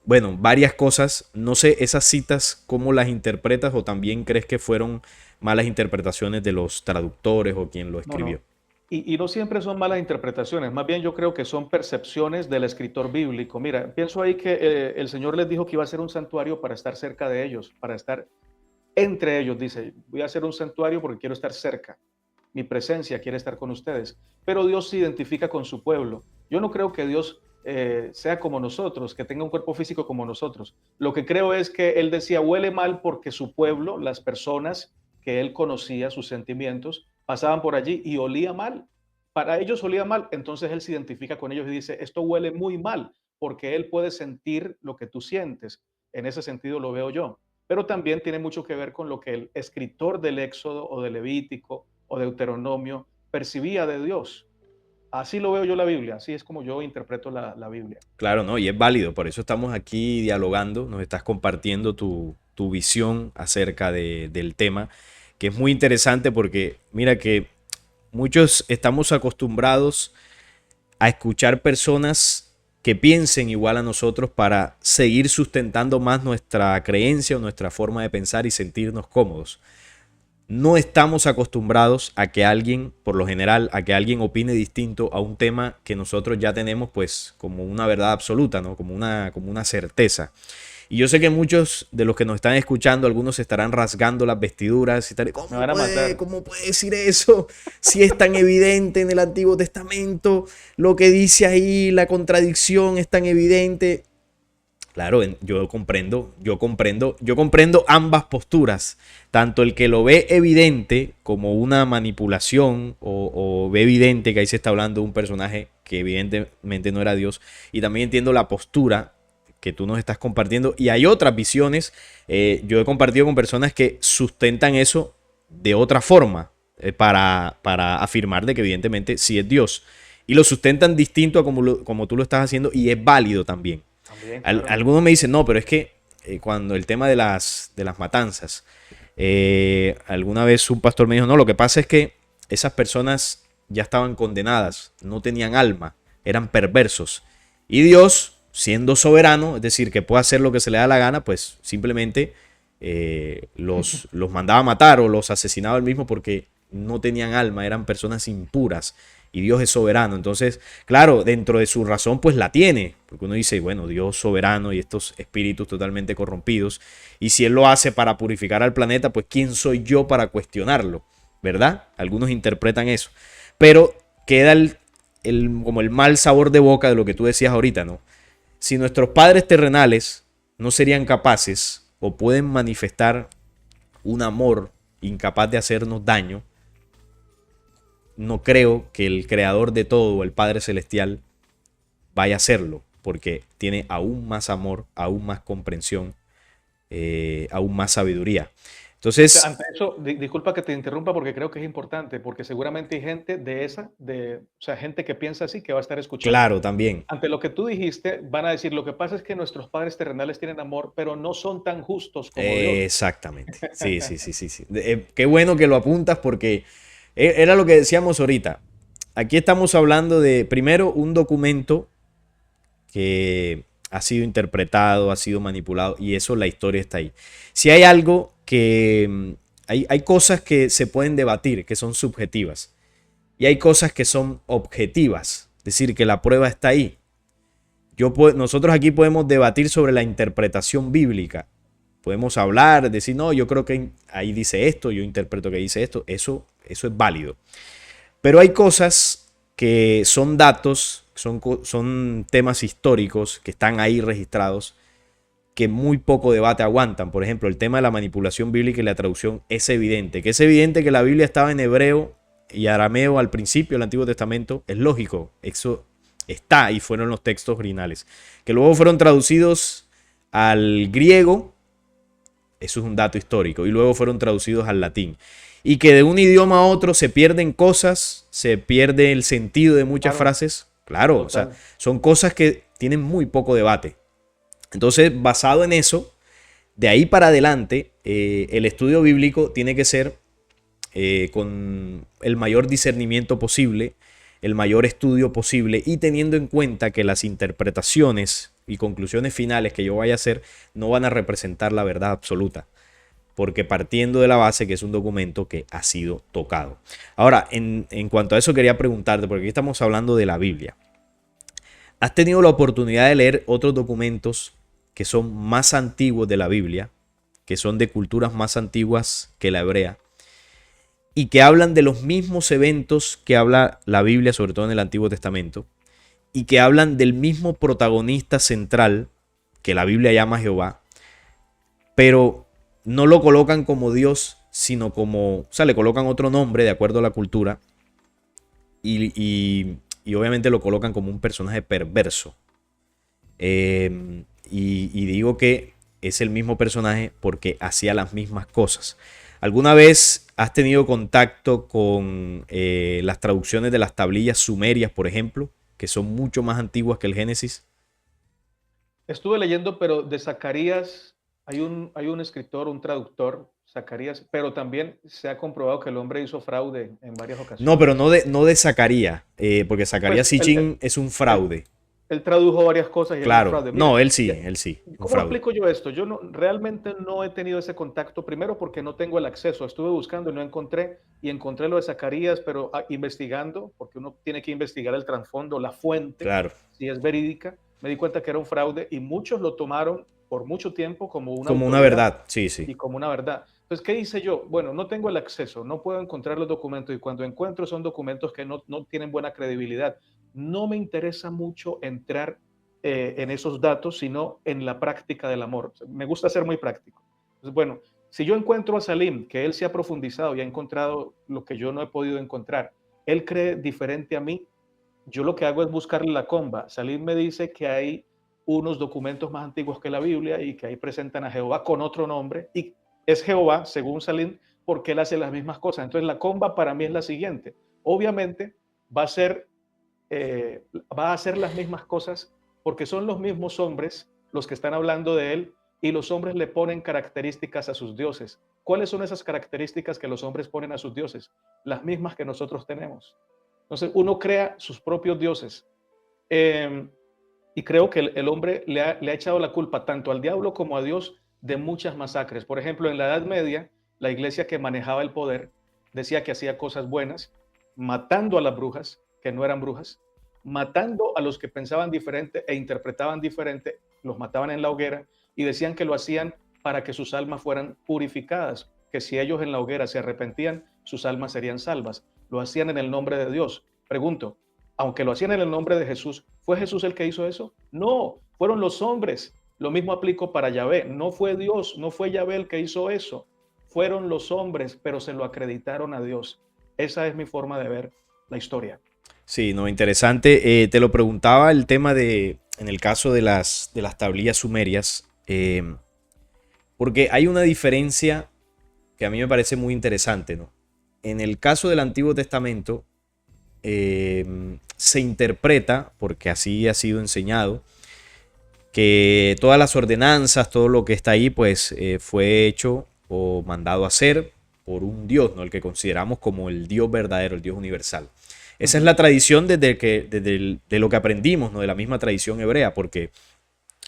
bueno, varias cosas. No sé, esas citas, ¿cómo las interpretas? ¿O también crees que fueron malas interpretaciones de los traductores o quien lo No, escribió? no. Y no siempre son malas interpretaciones, más bien yo creo que son percepciones del escritor bíblico. Mira, pienso ahí que el Señor les dijo que iba a ser un santuario para estar cerca de ellos, para estar entre ellos. Dice, voy a hacer un santuario porque quiero estar cerca. Mi presencia quiere estar con ustedes. Pero Dios se identifica con su pueblo. Yo no creo que Dios sea como nosotros, que tenga un cuerpo físico como nosotros. Lo que creo es que Él decía, huele mal porque su pueblo, las personas que Él conocía, sus sentimientos, pasaban por allí y olía mal. Para ellos olía mal, entonces Él se identifica con ellos y dice, esto huele muy mal, porque Él puede sentir lo que tú sientes. En ese sentido lo veo yo. Pero también tiene mucho que ver con lo que el escritor del Éxodo o del Levítico o Deuteronomio percibía de Dios. Así lo veo yo la Biblia, así es como yo interpreto la Biblia. Claro, no, y es válido, por eso estamos aquí dialogando, nos estás compartiendo tu visión acerca del tema, que es muy interesante porque mira que muchos estamos acostumbrados a escuchar personas que piensen igual a nosotros para seguir sustentando más nuestra creencia o nuestra forma de pensar y sentirnos cómodos. No estamos acostumbrados a que alguien, por lo general, a que alguien opine distinto a un tema que nosotros ya tenemos pues como una verdad absoluta, ¿no? Como una certeza. Y yo sé que muchos de los que nos están escuchando, algunos se estarán rasgando las vestiduras y tal. Me van a matar. ¿Cómo puede decir eso? Si es tan evidente en el Antiguo Testamento, lo que dice ahí, la contradicción es tan evidente. Claro, yo comprendo ambas posturas, tanto el que lo ve evidente como una manipulación o ve evidente que ahí se está hablando de un personaje que evidentemente no era Dios, y también entiendo la postura que tú nos estás compartiendo, y hay otras visiones, yo he compartido con personas que sustentan eso de otra forma, para afirmar de que evidentemente sí es Dios, y lo sustentan distinto a como tú lo estás haciendo, y es válido también. También, claro. Algunos me dicen, no, pero es que cuando el tema de de las matanzas, alguna vez un pastor me dijo, no, lo que pasa es que esas personas ya estaban condenadas, no tenían alma, eran perversos. Y Dios, siendo soberano, es decir, que puede hacer lo que se le da la gana, pues simplemente los mandaba a matar o los asesinaba él mismo porque no tenían alma, eran personas impuras y Dios es soberano. Entonces, claro, dentro de su razón, pues la tiene, porque uno dice, bueno, Dios soberano y estos espíritus totalmente corrompidos, y si Él lo hace para purificar al planeta, pues ¿quién soy yo para cuestionarlo? ¿Verdad? Algunos interpretan eso, pero queda como el mal sabor de boca de lo que tú decías ahorita, ¿no? Si nuestros padres terrenales no serían capaces o pueden manifestar un amor incapaz de hacernos daño, no creo que el creador de todo, el Padre Celestial, vaya a hacerlo, porque tiene aún más amor, aún más comprensión, aún más sabiduría. Entonces, Ante eso, disculpa que te interrumpa porque creo que es importante, porque seguramente hay gente o sea, gente que piensa así que va a estar escuchando. claro, también. Ante lo que tú dijiste, van a decir, lo que pasa es que nuestros padres terrenales tienen amor, pero no son tan justos como Dios. Exactamente. Sí, sí, sí, sí, sí. Qué bueno que lo apuntas porque era lo que decíamos ahorita. Aquí estamos hablando de, primero, un documento que ha sido interpretado, ha sido manipulado y eso la historia está ahí. Si hay algo que... hay cosas que se pueden debatir, que son subjetivas, y hay cosas que son objetivas, es decir, que la prueba está ahí. Nosotros aquí podemos debatir sobre la interpretación bíblica. Podemos hablar, decir, no, yo creo que ahí dice esto, yo interpreto que dice esto, eso es válido. Pero hay cosas que son datos, son temas históricos que están ahí registrados, que muy poco debate aguantan. Por ejemplo, el tema de la manipulación bíblica y la traducción es evidente. Que es evidente que la Biblia estaba en hebreo y arameo al principio del Antiguo Testamento, es lógico, eso está y fueron los textos originales. Que luego fueron traducidos al griego, eso es un dato histórico, y luego fueron traducidos al latín. Y que de un idioma a otro se pierden cosas, se pierde el sentido de muchas Claro, frases. Claro, o sea, total. son cosas que tienen muy poco debate. Entonces, basado en eso, de ahí para adelante, el estudio bíblico tiene que ser con el mayor discernimiento posible, el mayor estudio posible y teniendo en cuenta que las interpretaciones y conclusiones finales que yo vaya a hacer no van a representar la verdad absoluta, porque partiendo de la base que es un documento que ha sido tocado. Ahora, en cuanto a eso quería preguntarte, porque aquí estamos hablando de la Biblia. ¿Has tenido la oportunidad de leer otros documentos que son más antiguos de la Biblia, que son de culturas más antiguas que la hebrea, y que hablan de los mismos eventos que habla la Biblia, sobre todo en el Antiguo Testamento, y que hablan del mismo protagonista central que la Biblia llama Jehová, pero no lo colocan como Dios, sino como, o sea, le colocan otro nombre de acuerdo a la cultura y obviamente lo colocan como un personaje perverso? Y digo que es el mismo personaje porque hacía las mismas cosas. ¿Alguna vez has tenido contacto con las traducciones de las tablillas sumerias, por ejemplo, que son mucho más antiguas que el Génesis? Estuve leyendo, pero de Zacarías hay un escritor, un traductor, Zacarías, pero también se ha comprobado que el hombre hizo fraude en varias No, pero ocasiones. no de Zacarías, porque Pues Zacarías Sitchin es un él- fraude. él tradujo varias cosas y él hizo Claro, fraude. Mira, no, él sí, un ¿cómo lo fraude. explico yo esto? Yo no, realmente no he tenido ese contacto, primero porque no tengo el acceso. Estuve buscando y no encontré, y encontré lo de Zacarías, pero investigando, porque uno tiene que investigar el trasfondo, la fuente, Claro, si es verídica, me di cuenta que era un fraude y muchos lo tomaron por mucho tiempo como una como una autoridad verdad, sí, sí. y como una verdad. Entonces, ¿qué hice yo? Bueno, no tengo el acceso, no puedo encontrar los documentos y cuando encuentro son documentos que no tienen buena credibilidad. No me interesa mucho entrar en esos datos, sino en la práctica del amor. Me gusta ser muy práctico. Entonces, bueno, si yo encuentro a Salim, que él se ha profundizado y ha encontrado lo que yo no he podido encontrar, él cree diferente a mí, yo lo que hago es buscarle la comba. Salim me dice que hay unos documentos más antiguos que la Biblia y que ahí presentan a Jehová con otro nombre y es Jehová, según Salim, porque él hace las mismas cosas. Entonces la comba para mí es la siguiente. Obviamente va a ser, va a hacer las mismas cosas porque son los mismos hombres los que están hablando de él y los hombres le ponen características a sus dioses. ¿Cuáles son esas características que los hombres ponen a sus dioses? Las mismas que nosotros tenemos. Entonces uno crea sus propios dioses. Eh, y creo que el hombre le ha echado la culpa tanto al diablo como a Dios de muchas masacres. Por ejemplo, en la Edad Media, la iglesia que manejaba el poder decía que hacía cosas buenas, matando a las brujas, que no eran brujas, matando a los que pensaban diferente e interpretaban diferente, los mataban en la hoguera y decían que lo hacían para que sus almas fueran purificadas, que si ellos en la hoguera se arrepentían, sus almas serían salvas. Lo hacían en el nombre de Dios. Pregunto, aunque lo hacían en el nombre de Jesús, ¿fue Jesús el que hizo eso? No, fueron los hombres. Lo mismo aplico para Yahvé. No fue Dios, no fue Yahvé el que hizo eso. Fueron los hombres, pero se lo acreditaron a Dios. Esa es mi forma de ver la historia. Sí, no, interesante. Te lo preguntaba el tema en el caso de las tablillas sumerias, porque hay una diferencia que a mí me parece muy interesante, ¿no? En el caso del Antiguo Testamento, se interpreta, porque así ha sido enseñado, que todas las ordenanzas, todo lo que está ahí, pues fue hecho o mandado a hacer por un Dios, ¿no? El que consideramos como el Dios verdadero, el Dios universal. Esa es la tradición de lo que aprendimos, ¿no? De la misma tradición hebrea, porque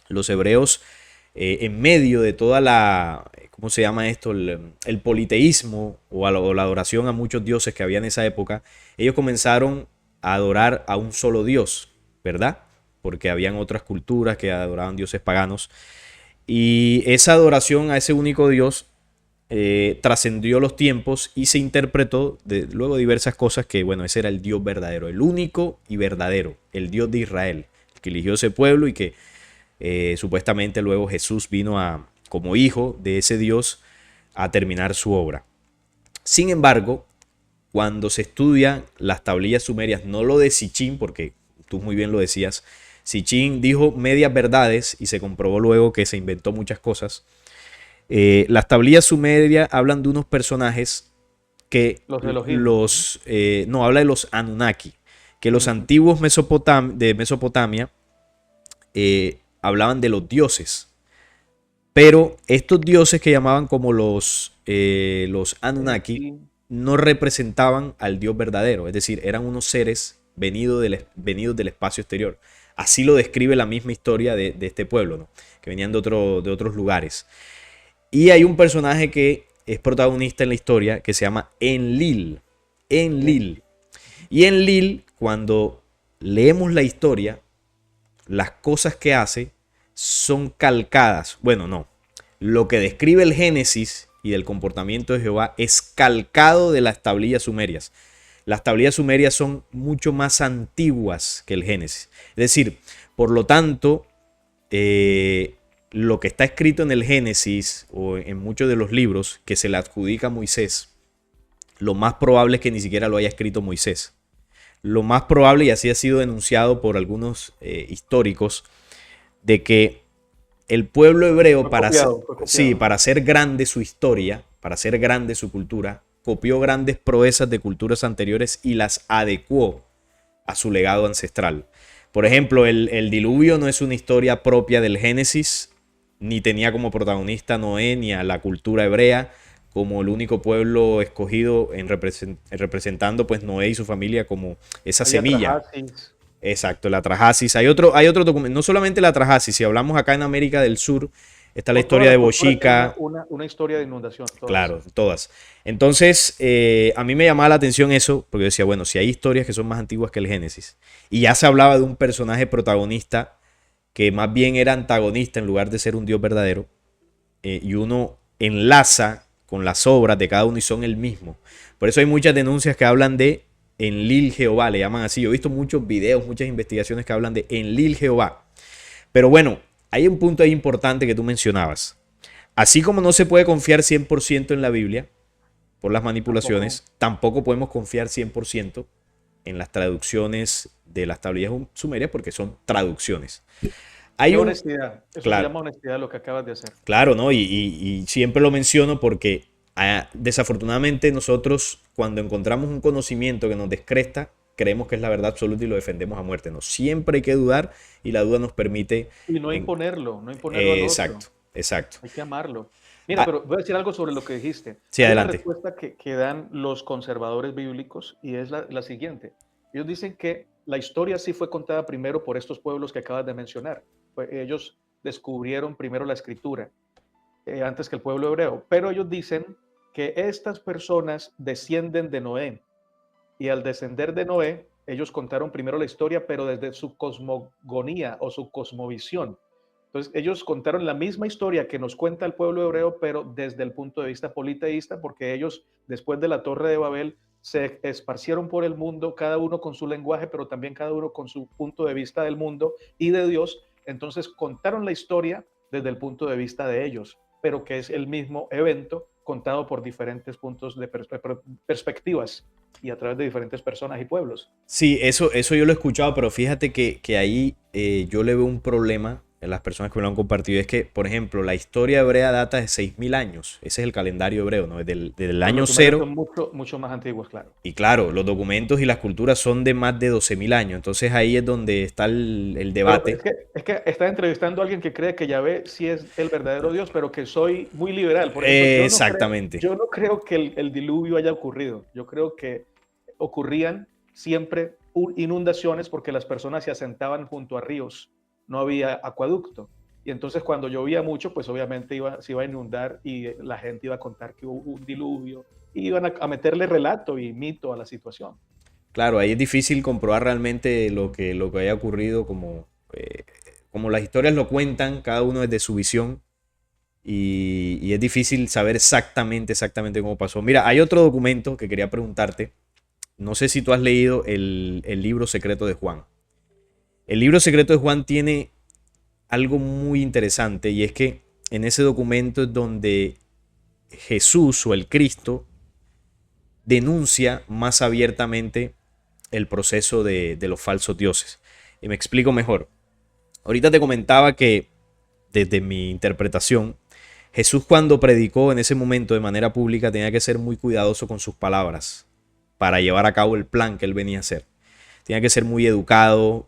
los hebreos, en medio de toda la, ¿cómo se llama esto? El politeísmo o la adoración a muchos dioses que había en esa época, ellos comenzaron a adorar a un solo Dios, ¿verdad? Porque habían otras culturas que adoraban dioses paganos. Y esa adoración a ese único Dios trascendió los tiempos y se interpretó luego diversas cosas que, bueno, ese era el Dios verdadero, el único y verdadero, el Dios de Israel, el que eligió ese pueblo y que supuestamente luego Jesús vino como hijo de ese Dios a terminar su obra. Sin embargo, cuando se estudian las tablillas sumerias, no lo de Sichín, porque tú muy bien lo decías, Sichín dijo medias verdades y se comprobó luego que se inventó muchas cosas. Las tablillas sumerias hablan de unos personajes que Los Elohim. no, habla de los Anunnaki, que los antiguos de Mesopotamia hablaban de los dioses. Pero estos dioses que llamaban como los Anunnaki Sí. no representaban al Dios verdadero, es decir, eran unos seres venidos del espacio exterior. Así lo describe la misma historia de este pueblo, ¿no? Que venían de otros lugares. Y hay un personaje que es protagonista en la historia que se llama Enlil. Enlil. Y Enlil, cuando leemos la historia, las cosas que hace son calcadas. Bueno, no. Lo que describe el Génesis y del comportamiento de Jehová es calcado de las tablillas sumerias. Las tablillas sumerias son mucho más antiguas que el Génesis. Es decir, por lo tanto, lo que está escrito en el Génesis o en muchos de los libros que se le adjudica a Moisés, lo más probable es que ni siquiera lo haya escrito Moisés. Lo más probable, y así ha sido denunciado por algunos históricos, de que el pueblo hebreo, Fue sí, copiado. para hacer grande su historia, para hacer grande su cultura, copió grandes proezas de culturas anteriores y las adecuó a su legado ancestral. Por ejemplo, el diluvio no es una historia propia del Génesis, ni tenía como protagonista Noé ni a la cultura hebrea como el único pueblo escogido representando pues Noé y su familia como esa Hay semilla. Atrahasis. Exacto, la Trajasis. Hay otro documento, no solamente la Trajasis, si hablamos acá en América del Sur, está la Todas historia de las culturas tienen Bochica, una historia de inundación, todas. claro, todas. Entonces, a mí me llamaba la atención eso, porque yo decía, bueno, si hay historias que son más antiguas que el Génesis, y ya se hablaba de un personaje protagonista que más bien era antagonista en lugar de ser un Dios verdadero, y uno enlaza con las obras de cada uno y son el mismo. Por eso hay muchas denuncias que hablan de Enlil Jehová, le llaman así. Yo he visto muchos videos, muchas investigaciones que hablan de Enlil Jehová. Pero bueno, hay un punto ahí importante que tú mencionabas. Así como no se puede confiar 100% en la Biblia por las Tampoco. manipulaciones, tampoco podemos confiar 100% en las traducciones de las tablillas sumerias porque son traducciones. Qué Hay un, honestidad. Eso se claro, llama honestidad lo que acabas de hacer. claro, ¿no? Y siempre lo menciono porque desafortunadamente nosotros cuando encontramos un conocimiento que nos descresta, creemos que es la verdad absoluta y lo defendemos a muerte. No, siempre hay que dudar y la duda nos permite... Y no En... imponerlo, no imponerlo al exacto, otro. exacto. Hay que amarlo. Mira, Ah, pero voy a decir algo sobre lo que dijiste. sí, Hay una adelante. respuesta que dan los conservadores bíblicos y es la siguiente. Ellos dicen que la historia sí fue contada primero por estos pueblos que acabas de mencionar. Ellos descubrieron primero la escritura antes que el pueblo hebreo, pero ellos dicen que estas personas descienden de Noé y al descender de Noé, ellos contaron primero la historia, pero desde su cosmogonía o su cosmovisión. Entonces, ellos contaron la misma historia que nos cuenta el pueblo hebreo, pero desde el punto de vista politeísta, porque ellos, después de la Torre de Babel, se esparcieron por el mundo, cada uno con su lenguaje, pero también cada uno con su punto de vista del mundo y de Dios. Entonces, contaron la historia desde el punto de vista de ellos, pero que es el mismo evento contado por diferentes puntos de perspectivas y a través de diferentes personas y pueblos. Sí, eso yo lo he escuchado, pero fíjate que ahí yo le veo un problema las personas que me lo han compartido, es que, por ejemplo, la historia hebrea data de 6.000 años. Ese es el calendario hebreo, ¿no? Desde el Los año sumerios cero. son mucho, mucho más antiguos, claro. Y claro, los documentos y las culturas son de más de 12.000 años. Entonces ahí es donde está el Pero debate. es que está entrevistando a alguien que cree que Yahvé sí es el verdadero Dios, pero que soy muy liberal. Por ejemplo, Exactamente. yo no creo que el diluvio haya ocurrido. Yo creo que ocurrían siempre inundaciones porque las personas se asentaban junto a ríos, no había acueducto. Y entonces cuando llovía mucho, pues obviamente se iba a inundar y la gente iba a contar que hubo un diluvio y iban a meterle relato y mito a la situación. Claro, ahí es difícil comprobar realmente lo que haya ocurrido como las historias lo cuentan, cada uno desde su visión. Y es difícil saber exactamente cómo pasó. Mira, hay otro documento que quería preguntarte. No sé si tú has leído el libro secreto de Juan. El libro secreto de Juan tiene algo muy interesante y es que en ese documento es donde Jesús o el Cristo denuncia más abiertamente el proceso de los falsos dioses. Y me explico mejor. Ahorita te comentaba que desde mi interpretación, Jesús cuando predicó en ese momento de manera pública tenía que ser muy cuidadoso con sus palabras para llevar a cabo el plan que él venía a hacer. Tenía que ser muy educado,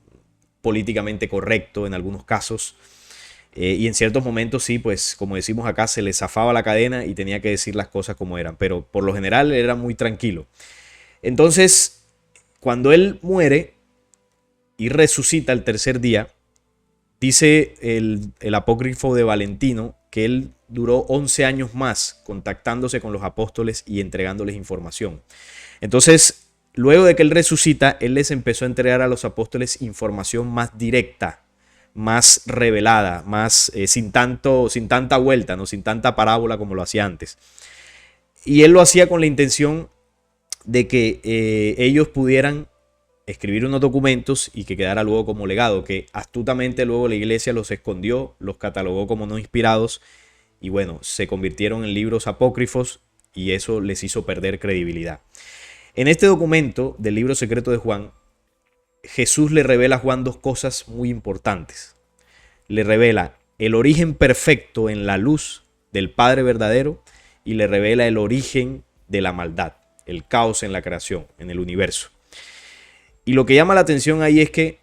políticamente correcto en algunos casos. Y en ciertos momentos sí, pues como decimos acá, se le zafaba la cadena y tenía que decir las cosas como eran. Pero por lo general era muy tranquilo. Entonces, cuando él muere y resucita el tercer día, dice el apócrifo de Valentino que él duró 11 años más contactándose con los apóstoles y entregándoles información. Entonces, luego de que él resucita, él les empezó a entregar a los apóstoles información más directa, más revelada, más sin tanta vuelta, ¿no? Sin tanta parábola como lo hacía antes. Y él lo hacía con la intención de que ellos pudieran escribir unos documentos y que quedara luego como legado, que astutamente luego la iglesia los escondió, los catalogó como no inspirados y bueno, se convirtieron en libros apócrifos y eso les hizo perder credibilidad. En este documento del libro secreto de Juan, Jesús le revela a Juan dos cosas muy importantes. Le revela el origen perfecto en la luz del Padre verdadero y le revela el origen de la maldad, el caos en la creación, en el universo. Y lo que llama la atención ahí es que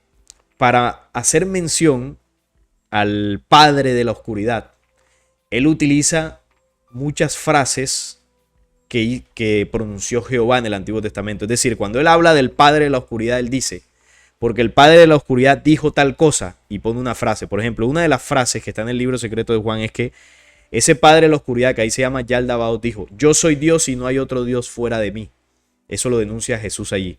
para hacer mención al Padre de la oscuridad, él utiliza muchas frases que pronunció Jehová en el Antiguo Testamento. Es decir, cuando él habla del Padre de la oscuridad, él dice, porque el Padre de la oscuridad dijo tal cosa, y pone una frase. Por ejemplo, una de las frases que está en el libro secreto de Juan es que ese Padre de la oscuridad, que ahí se llama Yaldabaoth, dijo, yo soy Dios y no hay otro Dios fuera de mí. Eso lo denuncia Jesús allí.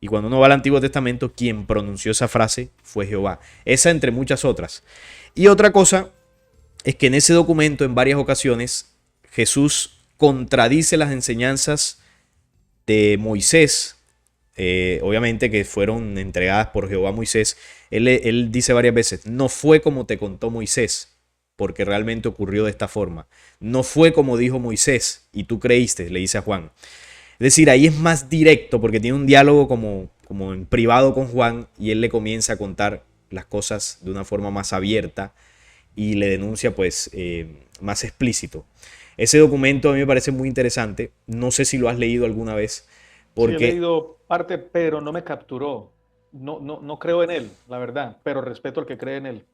Y cuando uno va al Antiguo Testamento, quien pronunció esa frase fue Jehová. Esa entre muchas otras. Y otra cosa es que en ese documento, en varias ocasiones, Jesús contradice las enseñanzas de Moisés, obviamente que fueron entregadas por Jehová a Moisés. Él dice varias veces, no fue como te contó Moisés, porque realmente ocurrió de esta forma. No fue como dijo Moisés y tú creíste, le dice a Juan. Es decir, ahí es más directo porque tiene un diálogo como en privado con Juan y él le comienza a contar las cosas de una forma más abierta y le denuncia pues más explícito. Ese documento a mí me parece muy interesante. No sé si lo has leído alguna vez. Sí, he Porque leído parte, pero no me capturó. No creo en él, la verdad, pero respeto al que cree en él.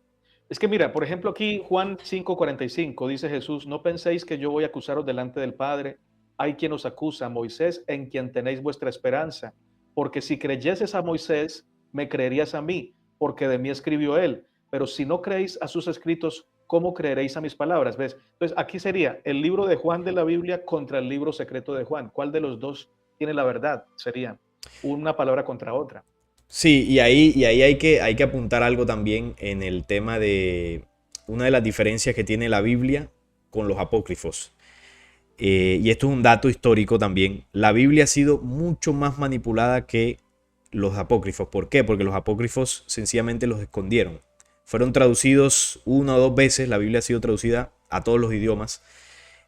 Es que mira, por ejemplo, aquí Juan 5:45 dice Jesús, no penséis que yo voy a acusaros delante del Padre. Hay quien os acusa, Moisés, en quien tenéis vuestra esperanza. Porque si creyeses a Moisés, me creerías a mí, porque de mí escribió él. Pero si no creéis a sus escritos, ¿cómo creeréis a mis palabras? ¿Ves? Entonces, aquí sería el libro de Juan de la Biblia contra el libro secreto de Juan. ¿Cuál de los dos tiene la verdad? Sería una palabra contra otra. sí, y ahí hay que apuntar algo también en el tema de una de las diferencias que tiene la Biblia con los apócrifos. Y esto es un dato histórico también. La Biblia ha sido mucho más manipulada que los apócrifos. ¿Por qué? Porque los apócrifos sencillamente los escondieron. Fueron traducidos una o dos veces. La Biblia ha sido traducida a todos los idiomas.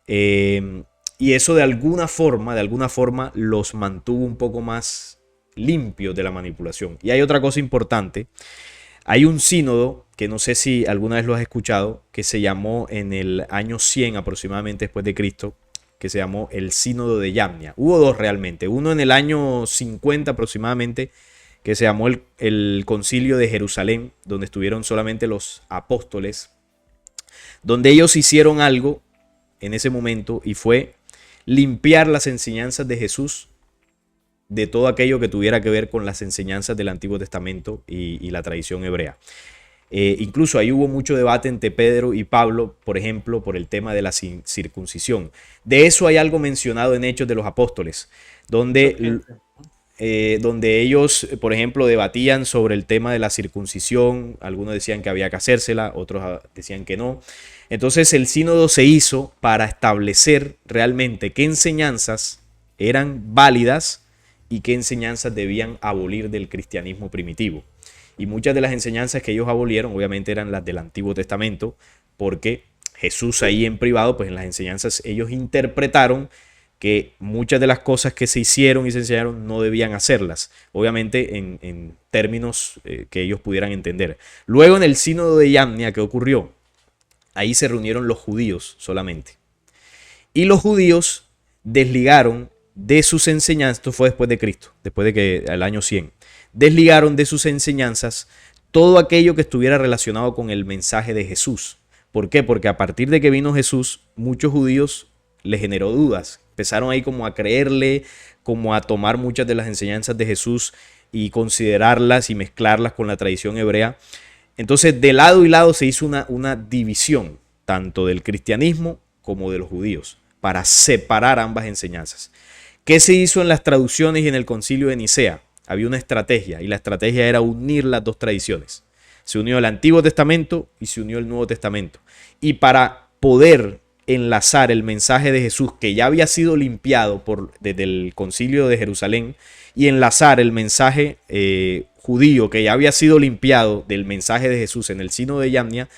Y eso de alguna forma los mantuvo un poco más limpios de la manipulación. Y hay otra cosa importante. Hay un sínodo que no sé si alguna vez lo has escuchado, que se llamó en el año 100 aproximadamente después de Cristo, que se llamó el Sínodo de Yamnia. Hubo dos realmente, uno en el año 50 aproximadamente, que se llamó el Concilio de Jerusalén, donde estuvieron solamente los apóstoles, donde ellos hicieron algo en ese momento y fue limpiar las enseñanzas de Jesús de todo aquello que tuviera que ver con las enseñanzas del Antiguo Testamento y la tradición hebrea. Incluso ahí hubo mucho debate entre Pedro y Pablo, por ejemplo, por el tema de la circuncisión. De eso hay algo mencionado en Hechos de los Apóstoles, donde, donde ellos, por ejemplo, debatían sobre el tema de la circuncisión. Algunos decían que había que hacérsela, otros decían que no. Entonces el sínodo se hizo para establecer realmente qué enseñanzas eran válidas y qué enseñanzas debían abolir del cristianismo primitivo. Y muchas de las enseñanzas que ellos abolieron obviamente eran las del Antiguo Testamento, porque Jesús ahí en privado, pues en las enseñanzas ellos interpretaron que muchas de las cosas que se hicieron y se enseñaron no debían hacerlas, obviamente en términos que ellos pudieran entender. Luego en el sínodo de Yamnia, ¿qué ocurrió? Ahí se reunieron los judíos solamente. Y los judíos desligaron de sus enseñanzas, esto fue después de Cristo, después de que al año 100, desligaron de sus enseñanzas todo aquello que estuviera relacionado con el mensaje de Jesús. ¿Por qué? Porque a partir de que vino Jesús, muchos judíos les generó dudas. Empezaron ahí como a creerle, como a tomar muchas de las enseñanzas de Jesús y considerarlas y mezclarlas con la tradición hebrea. Entonces, de lado y lado se hizo una división, tanto del cristianismo como de los judíos, para separar ambas enseñanzas. ¿Qué se hizo en las traducciones y en el concilio de Nicea? Había una estrategia, y la estrategia era unir las dos tradiciones. Se unió el Antiguo Testamento y se unió el Nuevo Testamento. Y para poder enlazar el mensaje de Jesús, que ya había sido limpiado desde el concilio de Jerusalén, y enlazar el mensaje judío, que ya había sido limpiado del mensaje de Jesús en el sínodo de Yamnia,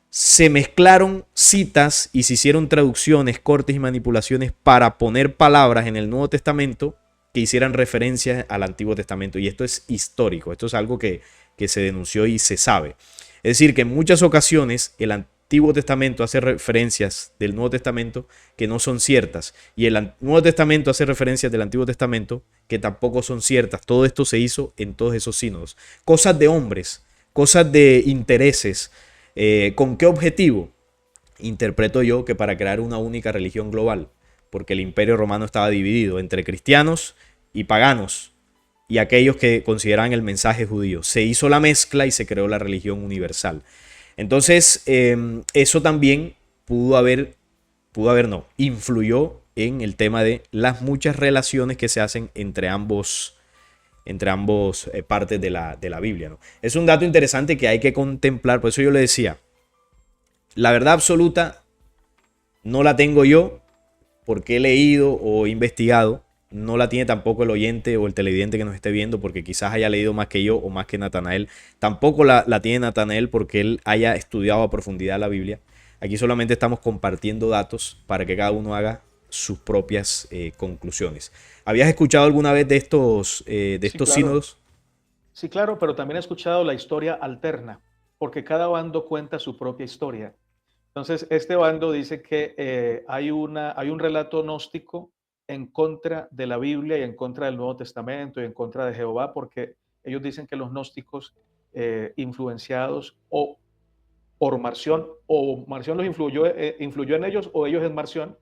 se mezclaron citas y se hicieron traducciones, cortes y manipulaciones para poner palabras en el Nuevo Testamento que hicieran referencia al Antiguo Testamento. Y esto es histórico, esto es algo que se denunció y se sabe. Es decir, que en muchas ocasiones el Antiguo Testamento hace referencias del Nuevo Testamento que no son ciertas. Y el Nuevo Testamento hace referencias del Antiguo Testamento que tampoco son ciertas. Todo esto se hizo en todos esos sínodos. Cosas de hombres, cosas de intereses. ¿Con qué objetivo? Interpreto yo que para crear una única religión global, porque el Imperio Romano estaba dividido entre cristianos y paganos y aquellos que consideraban el mensaje judío. Se hizo la mezcla y se creó la religión universal. Entonces, eso también influyó en el tema de las muchas relaciones que se hacen entre ambos partes de la Biblia, ¿no? Es un dato interesante que hay que contemplar, por eso yo le decía, la verdad absoluta no la tengo yo porque he leído o investigado, no la tiene tampoco el oyente o el televidente que nos esté viendo porque quizás haya leído más que yo o más que Natanael, tampoco la tiene Natanael porque él haya estudiado a profundidad la Biblia. Aquí solamente estamos compartiendo datos para que cada uno haga sus propias conclusiones. ¿Habías escuchado alguna vez de estos Sí, claro. sínodos? Sí, claro, pero también he escuchado la historia alterna, porque cada bando cuenta su propia historia. Entonces, este bando dice que hay un relato gnóstico en contra de la Biblia y en contra del Nuevo Testamento y en contra de Jehová, porque ellos dicen que los gnósticos influenciados o por Marción, o Marción los influyó en ellos, o ellos en Marción,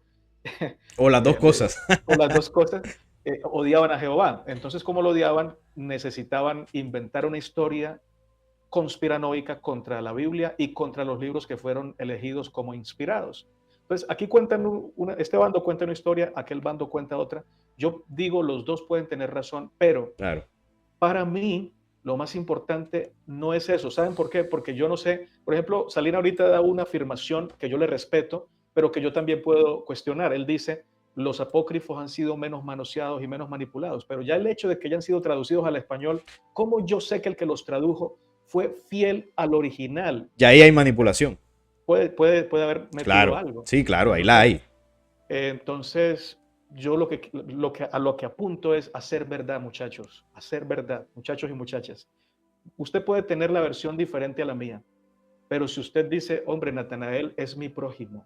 O las dos eh, cosas. o las dos cosas, odiaban a Jehová. Entonces, como lo odiaban, necesitaban inventar una historia conspiranoica contra la Biblia y contra los libros que fueron elegidos como inspirados. Entonces, aquí cuentan este bando cuenta una historia, aquel bando cuenta otra. Yo digo, los dos pueden tener razón, pero Claro. para mí lo más importante no es eso. ¿Saben por qué? Porque yo no sé, por ejemplo, Salina ahorita da una afirmación que yo le respeto, pero que yo también puedo cuestionar. Él dice, los apócrifos han sido menos manoseados y menos manipulados, pero ya el hecho de que hayan sido traducidos al español, ¿cómo yo sé que el que los tradujo fue fiel al original? Ya ahí hay manipulación. Puede haber metido Claro. algo. Sí, claro, ahí la Entonces, hay. entonces yo a lo que apunto es hacer verdad, muchachos, hacer verdad, muchachos y muchachas. Usted puede tener la versión diferente a la mía, Pero si usted dice, hombre, Natanael es mi prójimo,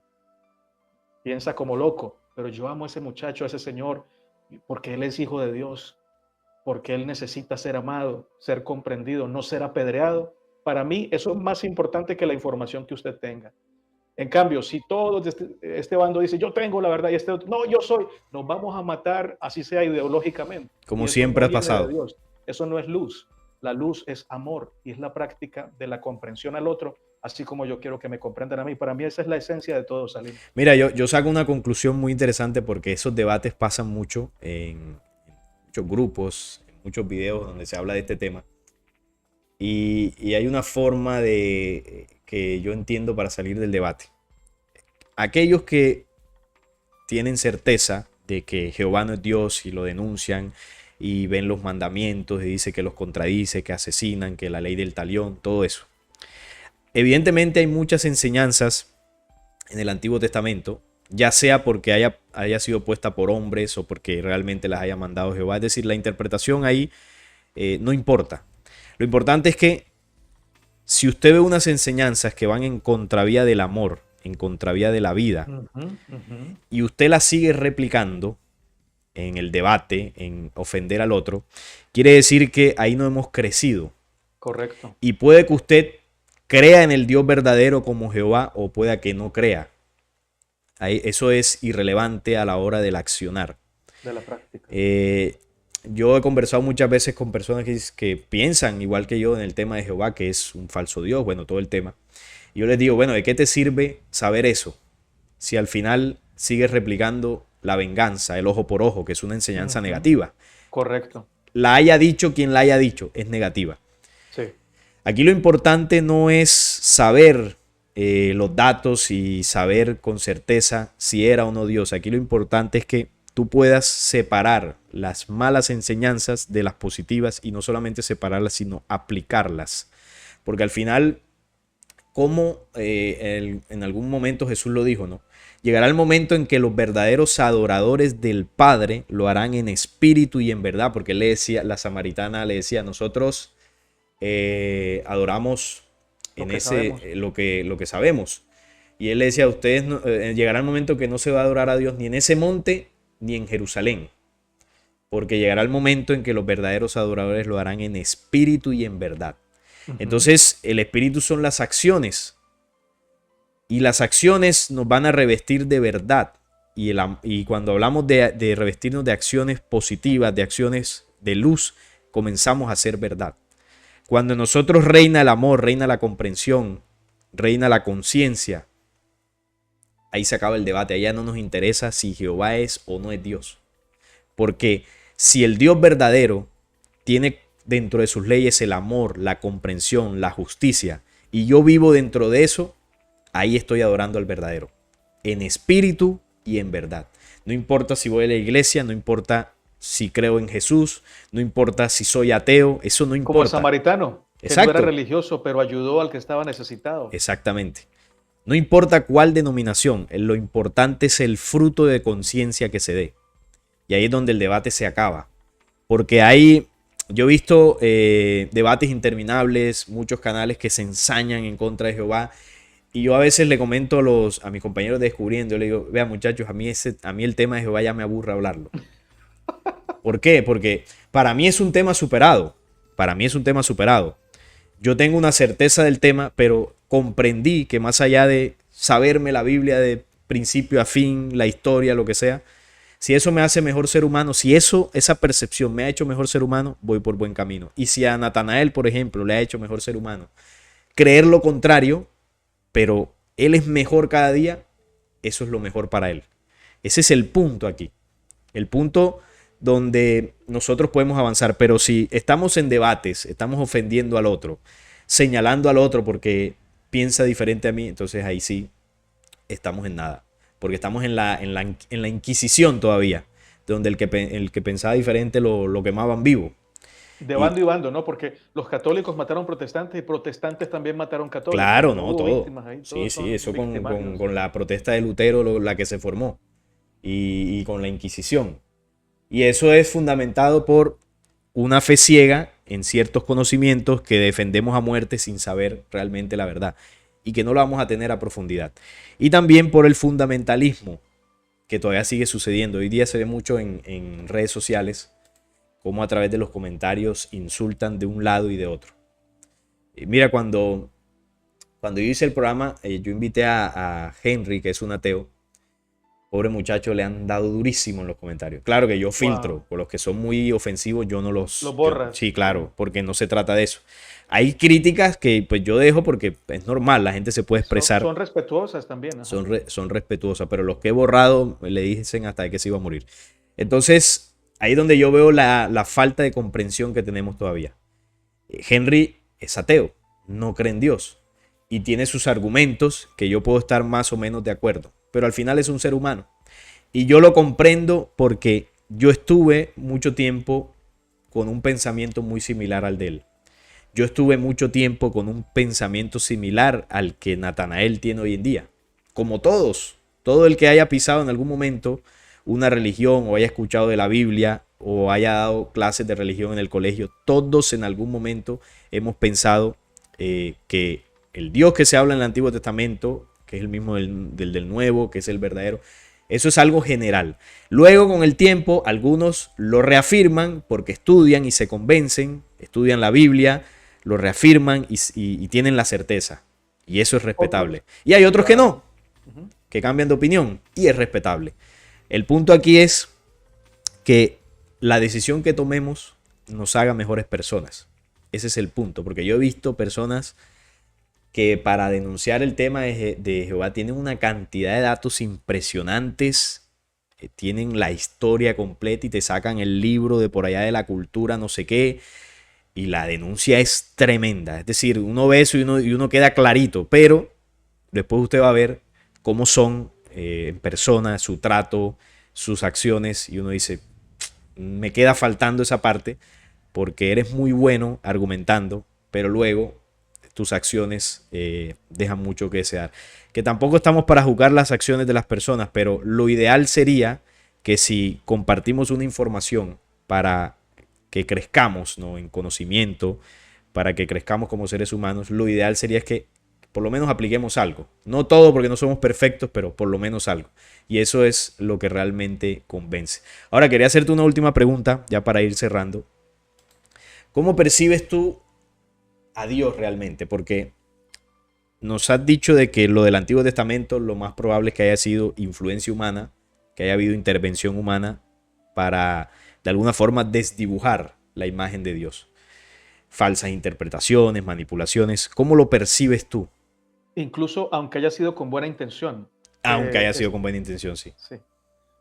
piensa como loco, pero yo amo a ese muchacho, a ese señor, porque él es hijo de Dios, porque él necesita ser amado, ser comprendido, no ser apedreado. Para mí eso es más importante que la información que usted tenga. En cambio, si todo este bando dice, yo tengo la verdad y este otro, no, yo soy, nos vamos a matar, así sea ideológicamente. Y Como eso no siempre ha viene de pasado. Dios, eso no es luz. La luz es amor y es la práctica de la comprensión al otro, así como yo quiero que me comprendan a mí. Para mí esa es la esencia de todo, Salim. Mira, yo saco una conclusión muy interesante porque esos debates pasan mucho en muchos grupos, en muchos videos donde se habla de este tema. Y hay una forma de que yo entiendo para salir del debate. Aquellos que tienen certeza de que Jehová no es Dios y lo denuncian y ven los mandamientos y dice que los contradice, que asesinan, que la ley del talión, todo eso. Evidentemente hay muchas enseñanzas en el Antiguo Testamento, ya sea porque haya sido puesta por hombres o porque realmente las haya mandado Jehová. Es decir, la interpretación ahí no importa. Lo importante es que si usted ve unas enseñanzas que van en contravía del amor, en contravía de la vida, y usted las sigue replicando en el debate, en ofender al otro, quiere decir que ahí no hemos crecido. Correcto. Y puede que usted crea en el Dios verdadero como Jehová o pueda que no crea. Eso es irrelevante a la hora del accionar. De la práctica. Yo he conversado muchas veces con personas que piensan igual que yo en el tema de Jehová, que es un falso Dios, bueno, todo el tema. Y yo les digo, bueno, ¿de qué te sirve saber eso? Si al final sigues replicando la venganza, el ojo por ojo, que es una enseñanza negativa. Correcto. La haya dicho quien la haya dicho, es negativa. Sí. Aquí lo importante no es saber los datos y saber con certeza si era o no Dios. Aquí lo importante es que tú puedas separar las malas enseñanzas de las positivas y no solamente separarlas, sino aplicarlas. Porque al final, como en algún momento Jesús lo dijo, ¿no? Llegará el momento en que los verdaderos adoradores del Padre lo harán en espíritu y en verdad, porque él le decía, la samaritana le decía, nosotros adoramos en lo que sabemos. Y él le decía, ustedes llegará el momento que no se va a adorar a Dios ni en ese monte ni en Jerusalén, porque llegará el momento en que los verdaderos adoradores lo harán en espíritu y en verdad. Entonces el espíritu son las acciones y las acciones nos van a revestir de verdad. Y cuando hablamos de revestirnos de acciones positivas, de acciones de luz, comenzamos a ser verdad. Cuando en nosotros reina el amor, reina la comprensión, reina la conciencia, ahí se acaba el debate. Ahí ya no nos interesa si Jehová es o no es Dios. Porque si el Dios verdadero tiene dentro de sus leyes el amor, la comprensión, la justicia, y yo vivo dentro de eso, ahí estoy adorando al verdadero, en espíritu y en verdad. No importa si voy a la iglesia, no importa si creo en Jesús, no importa si soy ateo, eso no importa. Como el samaritano, que Exacto. no era religioso, pero ayudó al que estaba necesitado. Exactamente. No importa cuál denominación, lo importante es el fruto de conciencia que se dé. Y ahí es donde el debate se acaba. Porque yo he visto debates interminables, muchos canales que se ensañan en contra de Jehová. Y yo a veces le comento a mis compañeros de Descubriendo, yo le digo, vean muchachos, a mí el tema de Jehová ya me aburre hablarlo. ¿Por qué? Porque para mí es un tema superado. Para mí es un tema superado. Yo tengo una certeza del tema, pero comprendí que más allá de saberme la Biblia de principio a fin, la historia, lo que sea, si eso me hace mejor ser humano, si esa percepción me ha hecho mejor ser humano, voy por buen camino. Y si a Natanael, por ejemplo, le ha hecho mejor ser humano, creer lo contrario, pero él es mejor cada día, eso es lo mejor para él. Ese es el punto aquí. El punto donde nosotros podemos avanzar. Pero si estamos en debates, estamos ofendiendo al otro, señalando al otro porque piensa diferente a mí, entonces ahí sí estamos en nada. Porque estamos en la Inquisición todavía, donde el que pensaba diferente lo quemaban vivo. De bando y bando, ¿no? Porque los católicos mataron protestantes y protestantes también mataron católicos. Claro, no, todo. Ahí, sí, eso con la protesta de Lutero, la que se formó, y con la Inquisición. Y eso es fundamentado por una fe ciega en ciertos conocimientos que defendemos a muerte sin saber realmente la verdad. y que no lo vamos a tener a profundidad. Y también por el fundamentalismo que todavía sigue sucediendo. Hoy día se ve mucho en redes sociales cómo a través de los comentarios insultan de un lado y de otro. Mira, cuando yo hice el programa, yo invité a Henry, que es un ateo. Pobre muchacho, le han dado durísimo en los comentarios. Claro que yo filtro, Wow. por los que son muy ofensivos, yo no Lo los... Sí, borras. claro, porque no se trata de eso. Hay críticas que pues yo dejo porque es normal, la gente se puede expresar, Son respetuosas también. Ajá. son respetuosas, pero los que he borrado le dicen hasta que se iba a morir. Entonces, ahí es donde yo veo la falta de comprensión que tenemos todavía. Henry es ateo, no cree en Dios y tiene sus argumentos que yo puedo estar más o menos de acuerdo, pero al final es un ser humano y yo lo comprendo porque yo estuve mucho tiempo con un pensamiento muy similar al de él. Yo estuve mucho tiempo con un pensamiento similar al que Natanael tiene hoy en día. Como todos, todo el que haya pisado en algún momento una religión o haya escuchado de la Biblia o haya dado clases de religión en el colegio, todos en algún momento hemos pensado que el Dios que se habla en el Antiguo Testamento, que es el mismo del Nuevo, que es el verdadero, eso es algo general. Luego, con el tiempo, algunos lo reafirman porque estudian y se convencen, estudian la Biblia, lo reafirman y tienen la certeza. Y eso es respetable. Otros, Y hay otros que claro. no, Ujú. que cambian de opinión y es respetable. El punto aquí es que la decisión que tomemos nos haga mejores personas. Ese es el punto, porque yo he visto personas que para denunciar el tema de Jehová tienen una cantidad de datos impresionantes, tienen la historia completa y te sacan el libro de por allá de la cultura, no sé qué, y la denuncia es tremenda. Es decir, uno ve eso y uno queda clarito, pero después usted va a ver cómo son en persona, su trato, sus acciones, y uno dice, me queda faltando esa parte porque eres muy bueno argumentando, pero luego tus acciones dejan mucho que desear. Que tampoco estamos para juzgar las acciones de las personas, pero lo ideal sería que si compartimos una información para que crezcamos, ¿no?, en conocimiento, para que crezcamos como seres humanos, lo ideal sería que por lo menos apliquemos algo. No todo porque no somos perfectos, pero por lo menos algo. Y eso es lo que realmente convence. Ahora quería hacerte una última pregunta, ya para ir cerrando. ¿Cómo percibes tú a Dios realmente? Porque nos has dicho de que lo del Antiguo Testamento lo más probable es que haya sido influencia humana, que haya habido intervención humana para de alguna forma desdibujar la imagen de Dios. Falsas interpretaciones, manipulaciones. ¿Cómo lo percibes tú? Incluso aunque haya sido con buena intención. Aunque haya sido Es, con buena intención, sí. sí.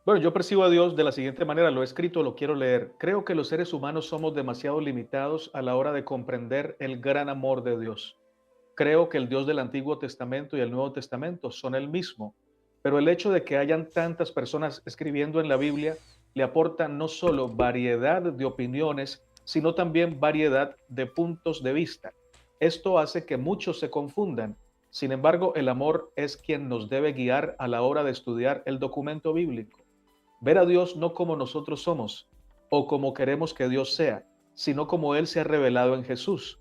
Bueno, yo percibo a Dios de la siguiente manera, lo he escrito, lo quiero leer. Creo que los seres humanos somos demasiado limitados a la hora de comprender el gran amor de Dios. Creo que el Dios del Antiguo Testamento y el Nuevo Testamento son el mismo, pero el hecho de que hayan tantas personas escribiendo en la Biblia le aporta no solo variedad de opiniones, sino también variedad de puntos de vista. Esto hace que muchos se confundan. Sin embargo, el amor es quien nos debe guiar a la hora de estudiar el documento bíblico. Ver a Dios no como nosotros somos o como queremos que Dios sea, sino como Él se ha revelado en Jesús.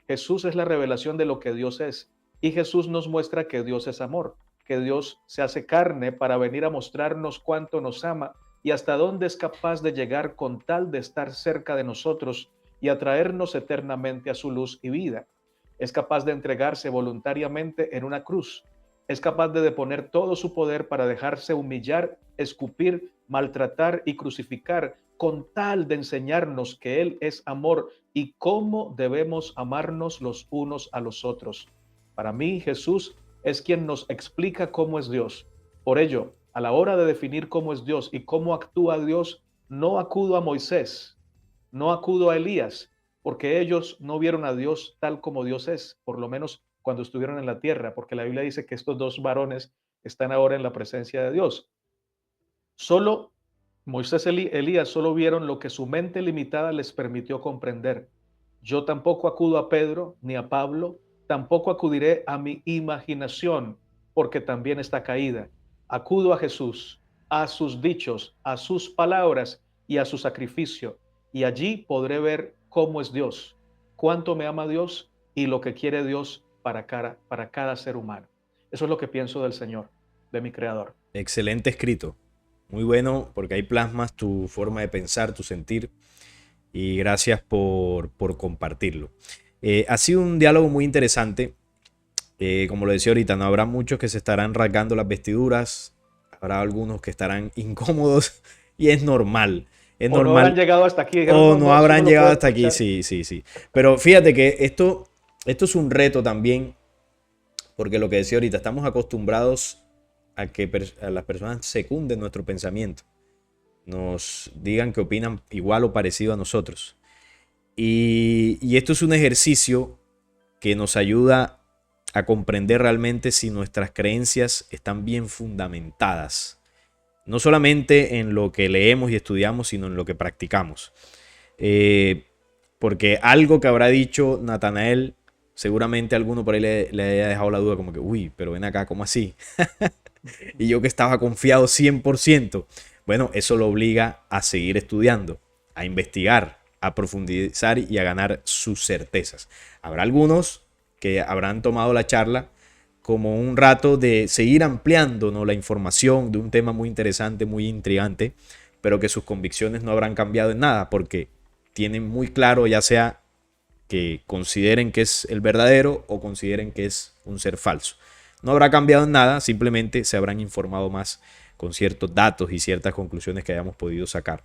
Jesús es la revelación de lo que Dios es. Y Jesús nos muestra que Dios es amor, que Dios se hace carne para venir a mostrarnos cuánto nos ama y hasta dónde es capaz de llegar con tal de estar cerca de nosotros y atraernos eternamente a su luz y vida. Es capaz de entregarse voluntariamente en una cruz. Es capaz de deponer todo su poder para dejarse humillar, escupir, maltratar y crucificar con tal de enseñarnos que Él es amor y cómo debemos amarnos los unos a los otros. Para mí, Jesús es quien nos explica cómo es Dios. Por ello, a la hora de definir cómo es Dios y cómo actúa Dios, no acudo a Moisés, no acudo a Elías, porque ellos no vieron a Dios tal como Dios es, por lo menos cuando estuvieron en la tierra, porque la Biblia dice que estos dos varones están ahora en la presencia de Dios. Solo Moisés y Elías solo vieron lo que su mente limitada les permitió comprender. Yo tampoco acudo a Pedro ni a Pablo, tampoco acudiré a mi imaginación, porque también está caída. Acudo a Jesús, a sus dichos, a sus palabras y a su sacrificio, y allí podré ver cómo es Dios, cuánto me ama Dios y lo que quiere Dios para cada ser humano. Eso es lo que pienso del Señor, de mi Creador. Excelente escrito. Muy bueno porque ahí plasmas tu forma de pensar, tu sentir. Y gracias por compartirlo. Ha sido un diálogo muy interesante. Como lo decía ahorita, no habrá muchos que se estarán rasgando las vestiduras. Habrá algunos que estarán incómodos y es normal. Es O no habrán normal. llegado hasta aquí. Dijeron, O no, no no, eso no habrán lo llegado puedo hasta aquí. escuchar. Sí, sí, sí. Pero fíjate que esto es un reto también. Porque lo que decía ahorita, estamos acostumbrados a que a las personas secunden nuestro pensamiento. Nos digan que opinan igual o parecido a nosotros. Y esto es un ejercicio que nos ayuda a comprender realmente si nuestras creencias están bien fundamentadas. No solamente en lo que leemos y estudiamos, sino en lo que practicamos. Porque algo que habrá dicho Natanael, seguramente alguno por ahí le haya dejado la duda como que, uy, pero ven acá, ¿cómo así? Y yo que estaba confiado 100%. Bueno, eso lo obliga a seguir estudiando, a investigar, a profundizar y a ganar sus certezas. Habrá algunos que habrán tomado la charla como un rato de seguir ampliando, ¿no?, la información de un tema muy interesante, muy intrigante, pero que sus convicciones no habrán cambiado en nada porque tienen muy claro, ya sea que consideren que es el verdadero o consideren que es un ser falso. No habrá cambiado en nada, simplemente se habrán informado más con ciertos datos y ciertas conclusiones que hayamos podido sacar.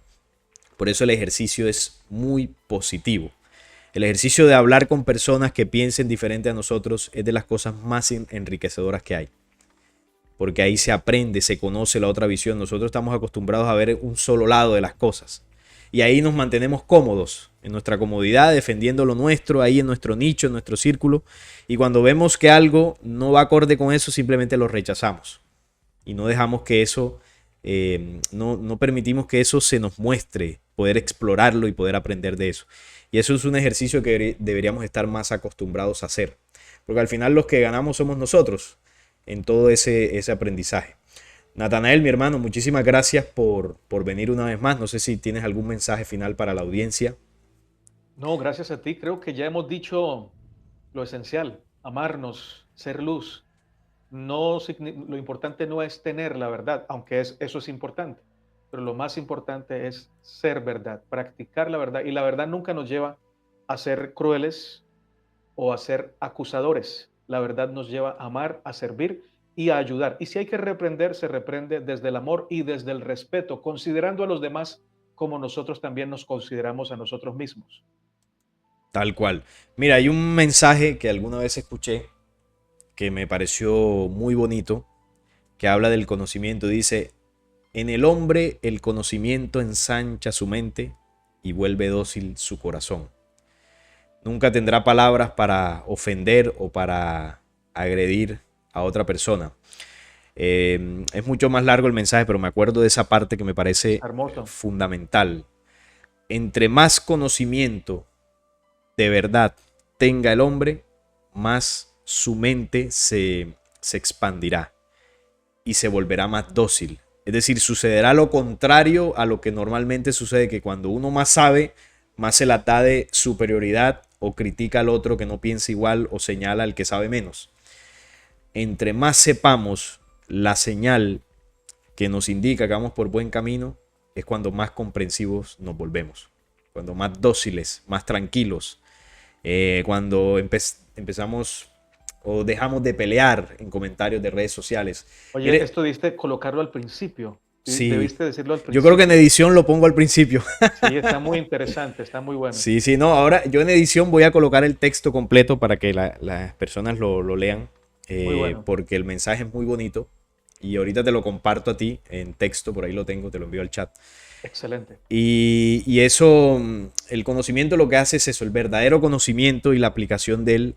Por eso el ejercicio es muy positivo. El ejercicio de hablar con personas que piensen diferente a nosotros es de las cosas más enriquecedoras que hay. Porque ahí se aprende, se conoce la otra visión. Nosotros estamos acostumbrados a ver un solo lado de las cosas. Y ahí nos mantenemos cómodos, en nuestra comodidad, defendiendo lo nuestro, ahí en nuestro nicho, en nuestro círculo. Y cuando vemos que algo no va acorde con eso, simplemente lo rechazamos. Y no dejamos que eso, no permitimos que eso se nos muestre, poder explorarlo y poder aprender de eso. Y eso es un ejercicio que deberíamos estar más acostumbrados a hacer. Porque al final los que ganamos somos nosotros en todo ese aprendizaje. Natanael, mi hermano, muchísimas gracias por venir una vez más. No sé si tienes algún mensaje final para la audiencia. No, gracias a ti. Creo que ya hemos dicho lo esencial, amarnos, ser luz. No, lo importante no es tener la verdad, aunque eso es importante, pero lo más importante es ser verdad, practicar la verdad. Y la verdad nunca nos lleva a ser crueles o a ser acusadores. La verdad nos lleva a amar, a servir y a ayudar. Y si hay que reprender, se reprende desde el amor y desde el respeto, considerando a los demás como nosotros también nos consideramos a nosotros mismos. Tal cual. Mira, hay un mensaje que alguna vez escuché que me pareció muy bonito, que habla del conocimiento. Dice, en el hombre el conocimiento ensancha su mente y vuelve dócil su corazón. Nunca tendrá palabras para ofender o para agredir a otra persona. Es mucho más largo el mensaje, pero me acuerdo de esa parte que me parece Hermoso. fundamental. Entre más conocimiento de verdad tenga el hombre, más su mente se expandirá y se volverá más dócil. Es decir, sucederá lo contrario a lo que normalmente sucede, que cuando uno más sabe, más se la da de superioridad o critica al otro que no piensa igual o señala al que sabe menos. Entre más sepamos la señal que nos indica que vamos por buen camino, es cuando más comprensivos nos volvemos, cuando más dóciles, más tranquilos, cuando empezamos o dejamos de pelear en comentarios de redes sociales. Oye, Mire, esto debiste colocarlo al principio. sí, Debiste decirlo al yo creo que en principio. edición lo pongo al principio. Sí, está muy interesante, está muy bueno. Sí, sí, no, ahora yo en edición voy a colocar el texto completo para que las personas lo lean, Muy bueno. porque el mensaje es muy bonito y ahorita te lo comparto a ti en texto, por ahí lo tengo, te lo envío al chat. Excelente. Y eso, el conocimiento lo que hace es eso, el verdadero conocimiento y la aplicación de él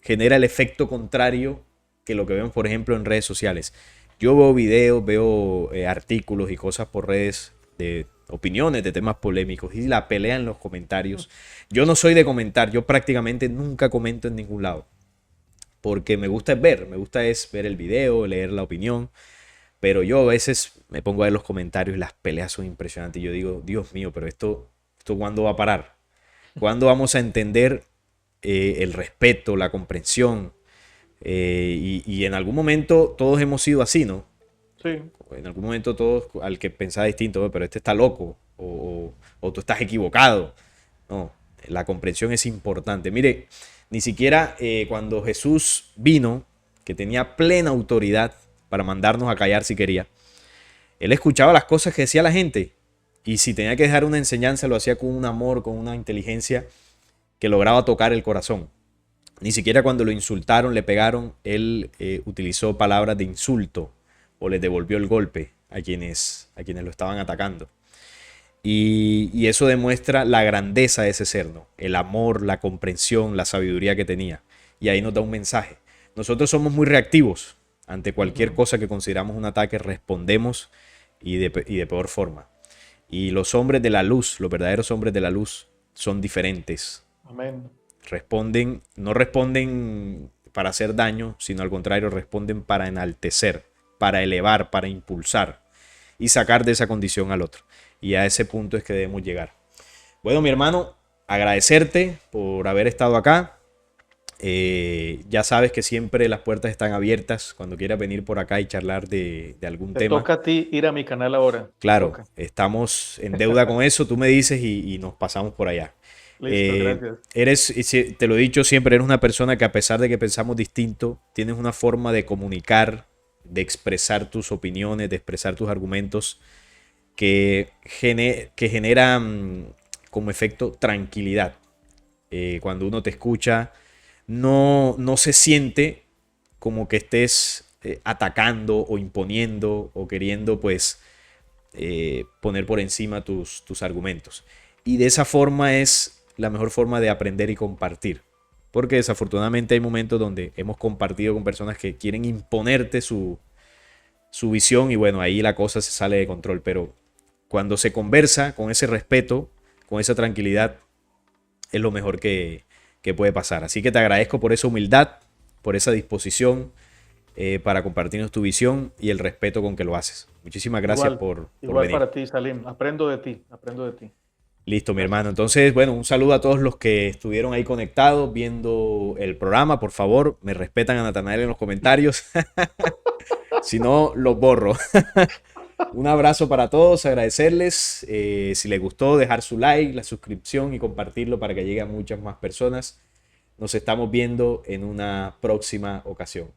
genera el efecto contrario que lo que vemos, por ejemplo, en redes sociales. Yo veo videos, veo artículos y cosas por redes de opiniones de temas polémicos y la pelea en los comentarios. Yo no soy de comentar, yo prácticamente nunca comento en ningún lado, porque me gusta me gusta ver el video, leer la opinión, pero yo a veces me pongo a ver los comentarios y las peleas son impresionantes y yo digo, Dios mío, pero esto ¿cuándo va a parar? ¿Cuándo vamos a entender el respeto, la comprensión? Y en algún momento todos hemos sido así, ¿no? Sí, En algún momento todos, al que pensaba distinto, pero este está loco o tú estás equivocado. No, la comprensión es importante. Mire, ni siquiera cuando Jesús vino, que tenía plena autoridad para mandarnos a callar si quería, él escuchaba las cosas que decía la gente y si tenía que dejar una enseñanza lo hacía con un amor, con una inteligencia que lograba tocar el corazón. Ni siquiera cuando lo insultaron, le pegaron, él utilizó palabras de insulto o les devolvió el golpe a quienes lo estaban atacando. Y eso demuestra la grandeza de ese ser, ¿no? El amor, la comprensión, la sabiduría que tenía. Y ahí nos da un mensaje. Nosotros somos muy reactivos ante cualquier ujú, cosa que consideramos un ataque, respondemos y de peor forma. Y los hombres de la luz, los verdaderos hombres de la luz, son diferentes. amén. Responden, no responden para hacer daño, sino al contrario, responden para enaltecer, para elevar, para impulsar y sacar de esa condición al otro. Y a ese punto es que debemos llegar. Bueno, mi hermano, agradecerte por haber estado acá. Ya sabes que siempre las puertas están abiertas cuando quieras venir por acá y charlar de algún Te tema. toca a ti ir a mi canal ahora. Te Claro, toca. estamos en deuda con eso, tú me dices y nos pasamos por allá. Listo, gracias. Te lo he dicho siempre, eres una persona que a pesar de que pensamos distinto, tienes una forma de comunicar, de expresar tus opiniones, de expresar tus argumentos que genera como efecto tranquilidad. Cuando uno te escucha, no se siente como que estés atacando o imponiendo o queriendo pues poner por encima tus argumentos. Y de esa forma es la mejor forma de aprender y compartir. Porque desafortunadamente hay momentos donde hemos compartido con personas que quieren imponerte su visión y bueno, ahí la cosa se sale de control. Pero cuando se conversa con ese respeto, con esa tranquilidad, es lo mejor que puede pasar. Así que te agradezco por esa humildad, por esa disposición para compartirnos tu visión y el respeto con que lo haces. Muchísimas gracias Igual, por igual venir. para ti, Salim. Aprendo de ti, aprendo de ti. Listo, mi Gracias. hermano. Entonces, bueno, un saludo a todos los que estuvieron ahí conectados viendo el programa. Por favor, me respetan a Natanael en los comentarios. Si no, los borro. Un abrazo para todos, agradecerles. Si les gustó, dejar su like, la suscripción y compartirlo para que llegue a muchas más personas. Nos estamos viendo en una próxima ocasión.